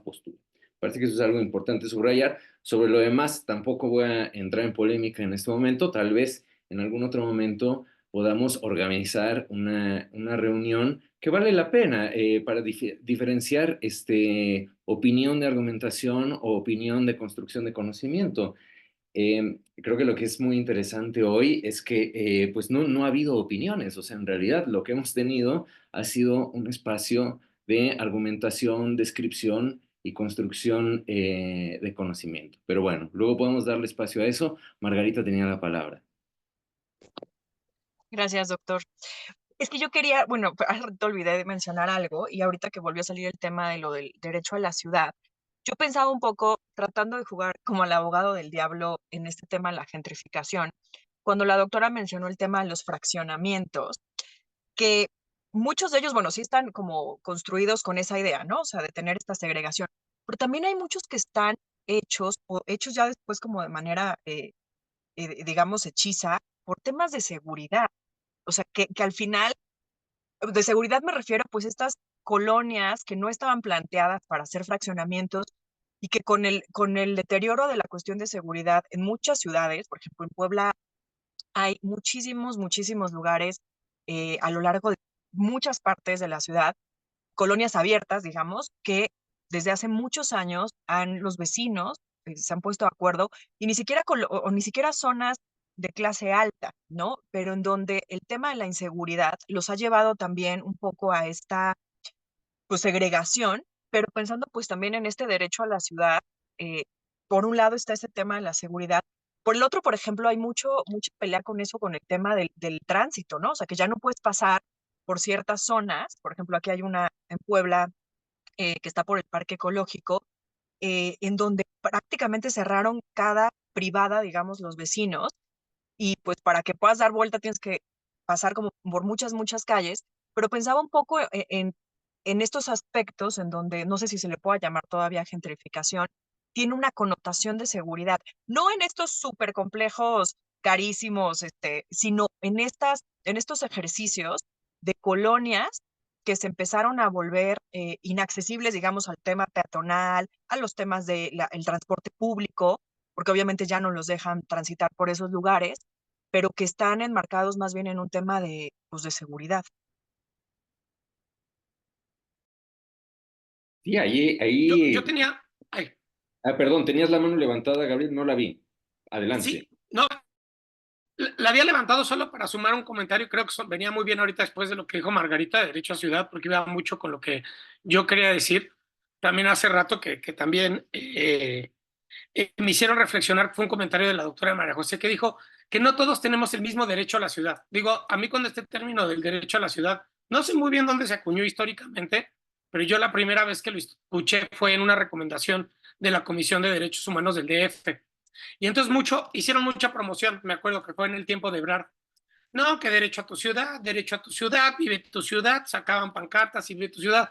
postura. Parece que eso es algo importante subrayar. Sobre lo demás, tampoco voy a entrar en polémica en este momento. Tal vez en algún otro momento podamos organizar una reunión que vale la pena para diferenciar opinión de argumentación o opinión de construcción de conocimiento. Creo que lo que es muy interesante hoy es que pues no ha habido opiniones, o sea, en realidad lo que hemos tenido ha sido un espacio de argumentación, descripción y construcción de conocimiento. Pero bueno, luego podemos darle espacio a eso. Margarita tenía la palabra. Gracias, doctor. Es que yo quería, bueno, hace rato olvidé de mencionar algo y ahorita que volvió a salir el tema de lo del derecho a la ciudad, yo pensaba un poco tratando de jugar como al abogado del diablo en este tema de la gentrificación, cuando la doctora mencionó el tema de los fraccionamientos, que muchos de ellos, bueno, sí están como construidos con esa idea, ¿no? O sea, de tener esta segregación, pero también hay muchos que están hechos o hechos ya después como de manera, digamos, hechiza por temas de seguridad. O sea, que al final de seguridad me refiero, pues, estas colonias que no estaban planteadas para hacer fraccionamientos y que con el deterioro de la cuestión de seguridad en muchas ciudades, por ejemplo, en Puebla hay muchísimos, muchísimos lugares, a lo largo de muchas partes de la ciudad, colonias abiertas, digamos, que desde hace muchos años los vecinos se han puesto de acuerdo y ni siquiera o ni siquiera zonas de clase alta, ¿no? Pero en donde el tema de la inseguridad los ha llevado también un poco a esta, pues, segregación, pero pensando, pues, también en este derecho a la ciudad, eh, por un lado está ese tema de la seguridad, por el otro, por ejemplo, hay mucha pelea con eso, con el tema del tránsito, ¿no? O sea, que ya no puedes pasar por ciertas zonas, por ejemplo, aquí hay una en Puebla, que está por el parque ecológico, en donde prácticamente cerraron cada privada, digamos, los vecinos, y pues para que puedas dar vuelta tienes que pasar como por muchas, muchas calles, pero pensaba un poco en estos aspectos en donde no sé si se le pueda llamar todavía gentrificación, tiene una connotación de seguridad, no en estos súper complejos, carísimos, sino en estos ejercicios de colonias que se empezaron a volver inaccesibles, digamos, al tema peatonal, a los temas del transporte público, porque obviamente ya no los dejan transitar por esos lugares, pero que están enmarcados más bien en un tema de, pues, de seguridad. Sí, Yo tenía, ay, perdón, tenías la mano levantada, Gabriel, no la vi. Adelante. sí, no, la había levantado solo para sumar un comentario, creo que venía muy bien ahorita después de lo que dijo Margarita de Derecho a Ciudad, porque iba mucho con lo que yo quería decir. También hace rato que también me hicieron reflexionar, fue un comentario de la doctora María José que dijo que no todos tenemos el mismo derecho a la ciudad. Digo, a mí con este término del derecho a la ciudad, no sé muy bien dónde se acuñó históricamente, pero yo la primera vez que lo escuché fue en una recomendación de la Comisión de Derechos Humanos del DF. Y entonces hicieron mucha promoción, me acuerdo que fue en el tiempo de Ebrard. No, que derecho a tu ciudad, vive tu ciudad, sacaban pancartas y vive tu ciudad.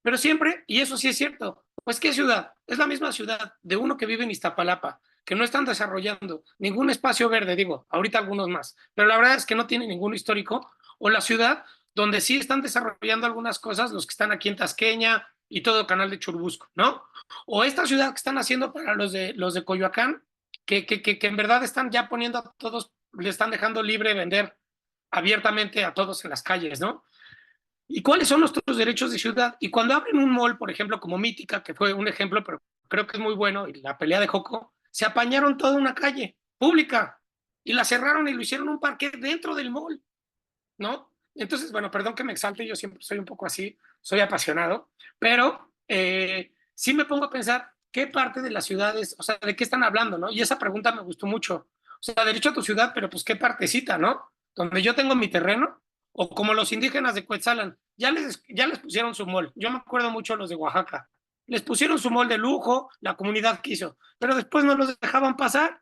Pero siempre, y eso sí es cierto, pues ¿qué ciudad? Es la misma ciudad de uno que vive en Iztapalapa, que no están desarrollando ningún espacio verde, digo, ahorita algunos más, pero la verdad es que no tiene ningún histórico, o la ciudad donde sí están desarrollando algunas cosas, los que están aquí en Tasqueña y todo el canal de Churubusco, ¿no? O esta ciudad que están haciendo para los de Coyoacán, que en verdad están ya poniendo a todos, le están dejando libre vender abiertamente a todos en las calles, ¿no? ¿Y cuáles son nuestros derechos de ciudad? Y cuando abren un mall, por ejemplo, como Mítica, que fue un ejemplo, pero creo que es muy bueno, y la pelea de Joco, se apañaron toda una calle pública y la cerraron y lo hicieron un parque dentro del mall, ¿no? Entonces, bueno, perdón que me exalte, yo siempre soy un poco así, soy apasionado, pero sí me pongo a pensar qué parte de las ciudades, o sea, de qué están hablando, ¿no? Y esa pregunta me gustó mucho. O sea, derecho a tu ciudad, pero pues qué partecita, ¿no? Donde yo tengo mi terreno, o como los indígenas de Cuetzalan, ya les pusieron su mall. Yo me acuerdo mucho los de Oaxaca. Les pusieron su mall de lujo, la comunidad quiso, pero después no los dejaban pasar,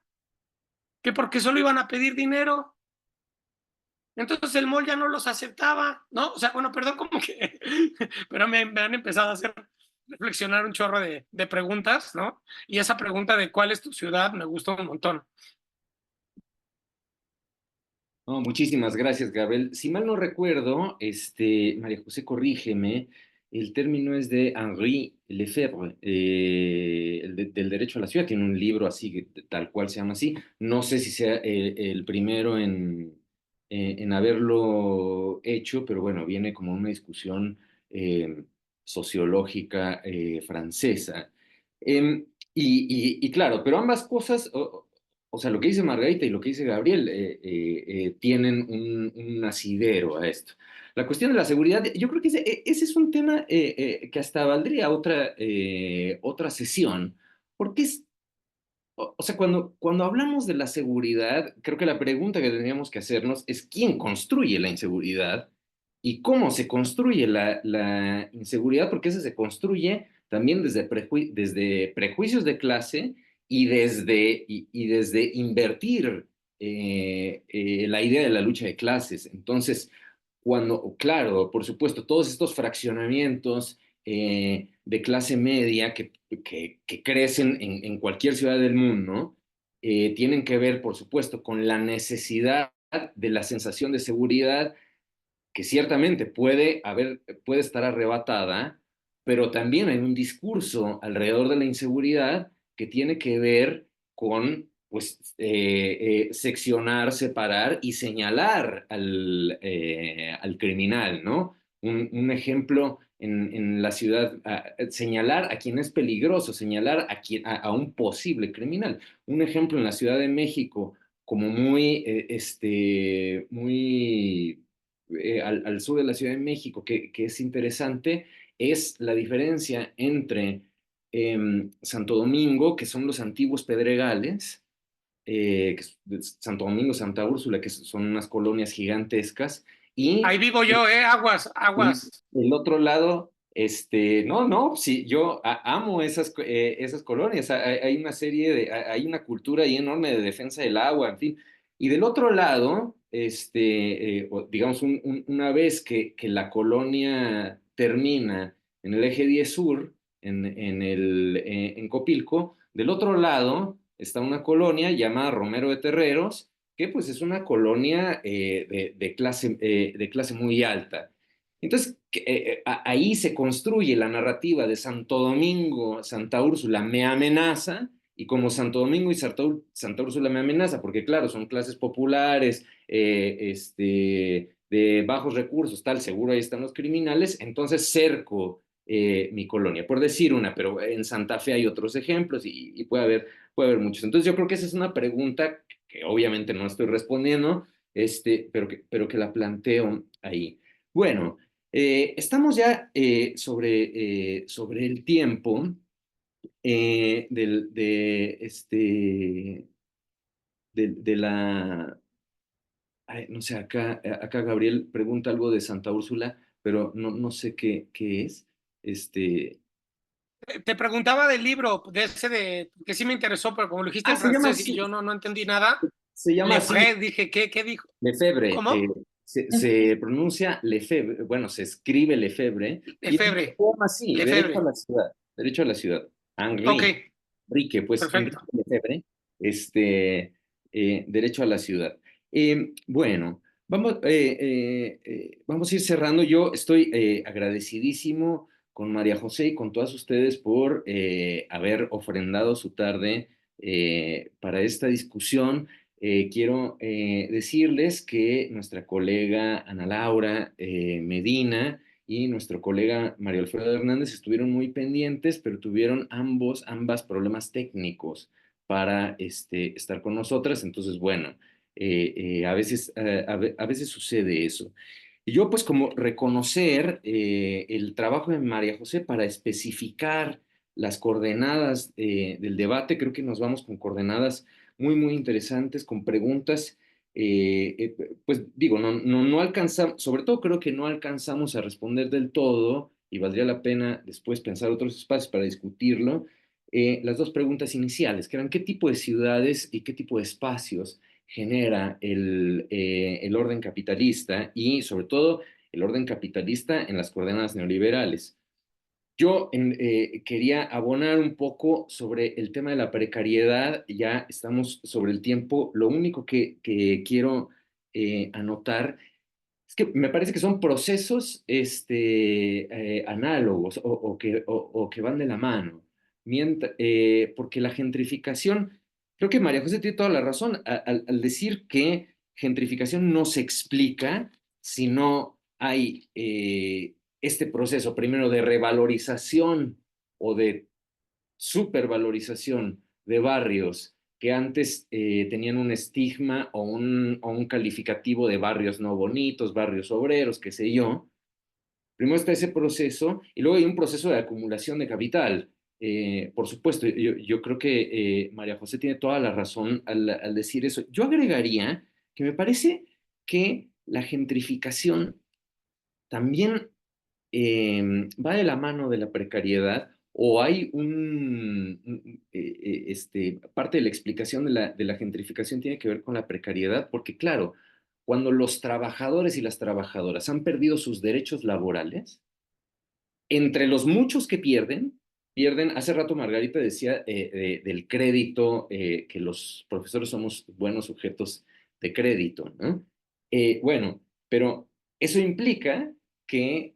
que porque solo iban a pedir dinero. Entonces el mall ya no los aceptaba, ¿no? O sea, bueno, perdón, como que, pero me han empezado a hacer reflexionar un chorro de preguntas, ¿no? Y esa pregunta de cuál es tu ciudad me gustó un montón. No, muchísimas gracias, Gabriel. Si mal no recuerdo, María José, corrígeme, el término es de Henri Lefebvre, del derecho a la ciudad. Tiene un libro así, tal cual se llama así. No sé si sea el primero en haberlo hecho, pero bueno, viene como una discusión sociológica francesa. Y claro, pero ambas cosas, o sea, lo que dice Margarita y lo que dice Gabriel tienen un asidero a esto. La cuestión de la seguridad, yo creo que ese es un tema que hasta valdría otra sesión, porque o sea, cuando hablamos de la seguridad, creo que la pregunta que tendríamos que hacernos es quién construye la inseguridad y cómo se construye la inseguridad, porque eso se construye también desde prejuicios de clase y desde invertir la idea de la lucha de clases. Entonces, claro, por supuesto, todos estos fraccionamientos de clase media que crecen en cualquier ciudad del mundo, tienen que ver, por supuesto, con la necesidad de la sensación de seguridad que ciertamente puede estar arrebatada, pero también hay un discurso alrededor de la inseguridad que tiene que ver con pues, seccionar, separar y señalar al criminal, ¿no? Un ejemplo en la ciudad, señalar a quien es peligroso, señalar a un posible criminal. Un ejemplo en la Ciudad de México como muy al sur de la Ciudad de México, que es interesante, es la diferencia entre Santo Domingo, que son los antiguos Pedregales, Santo Domingo, Santa Úrsula, que son unas colonias gigantescas, y Ahí vivo yo, aguas, aguas. el otro lado, no, sí, yo amo esas colonias. Hay una hay una cultura ahí enorme de defensa del agua, en fin. Y del otro lado, digamos, una vez que la colonia termina en el eje 10 sur, en Copilco, del otro lado está una colonia llamada Romero de Terreros, que pues es una colonia de clase muy alta. Entonces, ahí se construye la narrativa de Santo Domingo, Santa Úrsula me amenaza, y como Santo Domingo y Santa Úrsula me amenaza, porque claro, son clases populares, de bajos recursos, tal, seguro ahí están los criminales, entonces cerco mi colonia, por decir una, pero en Santa Fe hay otros ejemplos y puede haber muchos. Entonces yo creo que esa es una pregunta que obviamente no estoy respondiendo, pero que la planteo ahí. Bueno, estamos ya sobre el tiempo de la... Ay, no sé, acá Gabriel pregunta algo de Santa Úrsula, pero no sé qué es. Este, Te preguntaba del libro, de ese que sí me interesó, pero como lo dijiste en se llama francés y así, yo no entendí nada, se llama así, Lefebvre, dije, ¿qué dijo? Lefebvre. ¿Cómo? Se pronuncia Lefebvre, bueno, se escribe Lefebvre, y se Lefebvre, llama así, derecho a Lefebvre. la ciudad, derecho a la ciudad. Ok, Henri, Enrique, pues Enrique perfecto. Lefebvre, derecho a la ciudad. Bueno, vamos a ir cerrando. Yo estoy agradecidísimo con María José y con todas ustedes por haber ofrendado su tarde para esta discusión. Quiero decirles que nuestra colega Ana Laura Medina y nuestro colega Mario Alfredo Hernández estuvieron muy pendientes, pero tuvieron ambas problemas técnicos para estar con nosotras. Entonces, bueno, a veces sucede eso. Y yo, pues, como reconocer el trabajo de María José para especificar las coordenadas del debate, creo que nos vamos con coordenadas muy interesantes, con preguntas, pues digo, no alcanzamos, sobre todo creo que no alcanzamos a responder del todo, y valdría la pena después pensar otros espacios para discutirlo, las dos preguntas iniciales, que eran qué tipo de ciudades y qué tipo de espacios genera el orden capitalista y sobre todo el orden capitalista en las coordenadas neoliberales. Yo quería abonar un poco sobre el tema de la precariedad, ya estamos sobre el tiempo. Lo único que quiero anotar es que me parece que son procesos análogos o que van de la mano. Porque la gentrificación, creo que María José tiene toda la razón al decir que gentrificación no se explica si no hay este proceso primero de revalorización o de supervalorización de barrios que antes tenían un estigma o un calificativo de barrios no bonitos, barrios obreros, qué sé yo. Primero está ese proceso y luego hay un proceso de acumulación de capital. Por supuesto, yo creo que María José tiene toda la razón al decir eso. Yo agregaría que me parece que la gentrificación también va de la mano de la precariedad o hay parte de la explicación de la gentrificación tiene que ver con la precariedad, porque claro, cuando los trabajadores y las trabajadoras han perdido sus derechos laborales, entre los muchos que hace rato Margarita decía del crédito, que los profesores somos buenos sujetos de crédito, ¿no? Bueno, pero eso implica que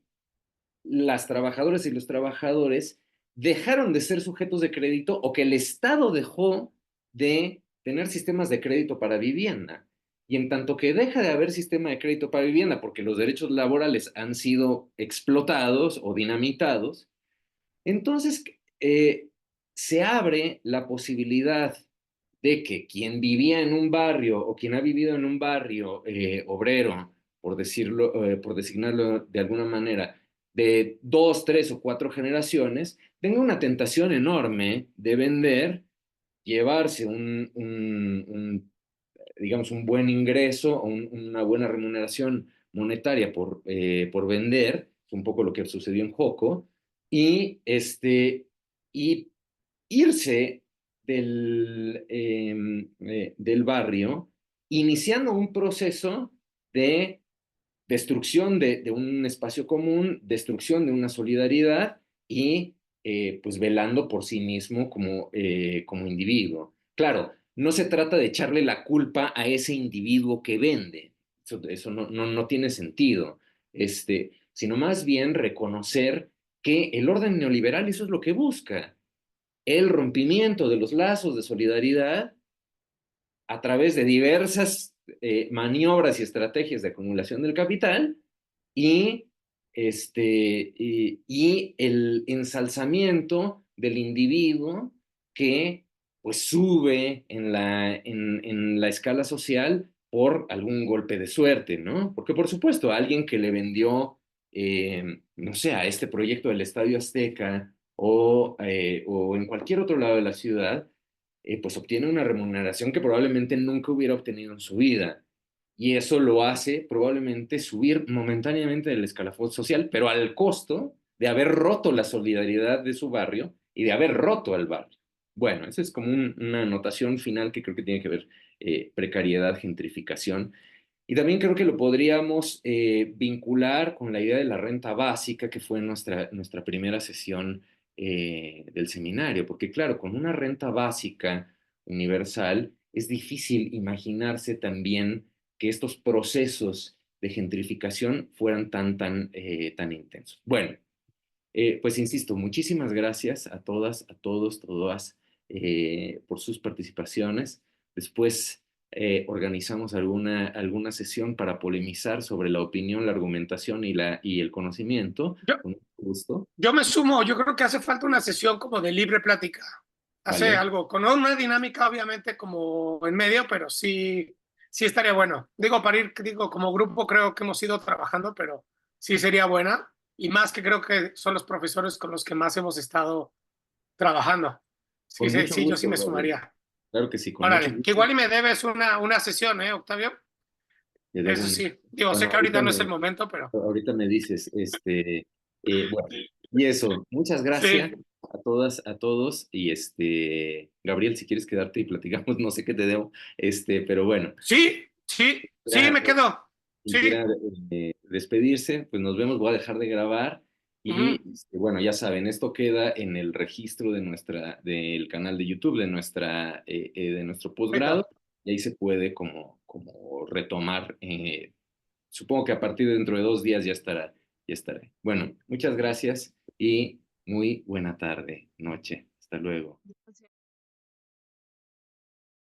las trabajadoras y los trabajadores dejaron de ser sujetos de crédito o que el Estado dejó de tener sistemas de crédito para vivienda. Y en tanto que deja de haber sistema de crédito para vivienda porque los derechos laborales han sido explotados o dinamitados, entonces se abre la posibilidad de que quien vivía en un barrio o quien ha vivido en un barrio obrero, por designarlo de alguna manera, de 2, 3 o 4 generaciones, tenga una tentación enorme de vender, llevarse digamos, un buen ingreso o una buena remuneración monetaria por vender, un poco lo que sucedió en Joco, y irse del barrio, iniciando un proceso de destrucción de un espacio común, destrucción de una solidaridad y pues velando por sí mismo como individuo. Claro, no se trata de echarle la culpa a ese individuo que vende, eso no tiene sentido, sino más bien reconocer que el orden neoliberal eso es lo que busca, el rompimiento de los lazos de solidaridad a través de diversas maniobras y estrategias de acumulación del capital y, y el ensalzamiento del individuo que pues sube en la escala social por algún golpe de suerte, ¿no? Porque por supuesto, alguien que le vendió, no sé, a este proyecto del Estadio Azteca o en cualquier otro lado de la ciudad, pues obtiene una remuneración que probablemente nunca hubiera obtenido en su vida. Y eso lo hace probablemente subir momentáneamente del escalafón social, pero al costo de haber roto la solidaridad de su barrio y de haber roto al barrio. Bueno, esa es como una anotación final que creo que tiene que ver precariedad, gentrificación. Y también creo que lo podríamos vincular con la idea de la renta básica, que fue nuestra primera sesión del seminario, porque claro, con una renta básica universal es difícil imaginarse también que estos procesos de gentrificación fueran tan intensos. Bueno, pues insisto, muchísimas gracias a todas, a todos, todas por sus participaciones. Después organizamos alguna sesión para polemizar sobre la opinión, la argumentación y el conocimiento. Yo, Con mucho gusto. yo me sumo, yo creo que hace falta una sesión como de libre plática. Hace ¿Vale? algo, con una dinámica obviamente como en medio, pero sí, sí estaría bueno. Digo, para ir, digo, como grupo creo que hemos ido trabajando, pero sí sería buena. Y más que creo que son los profesores con los que más hemos estado trabajando. Sí, Con sí, mucho sí, yo sí gusto, me Gabriel. sumaría. Claro que sí, con mucho Órale, que gusto. igual y me debes una sesión, Octavio? Te debo Eso un- sí. Digo, sé Bueno, que ahorita no es el momento, pero ahorita me dices, bueno, y eso, muchas gracias sí, a todas, a todos, y Gabriel, si quieres quedarte y platicamos, no sé qué te debo, pero bueno, sí, sí, sí, ya, me quedo. quien Sí. quiera despedirse, pues nos vemos, voy a dejar de grabar, Ujú. y bueno, ya saben, esto queda en el registro del canal de YouTube, de nuestro Perfecto. posgrado, y ahí se puede como retomar. Supongo que a partir de dentro de 2 días ya estaré. Bueno, muchas gracias y muy buena tarde, noche. Hasta luego.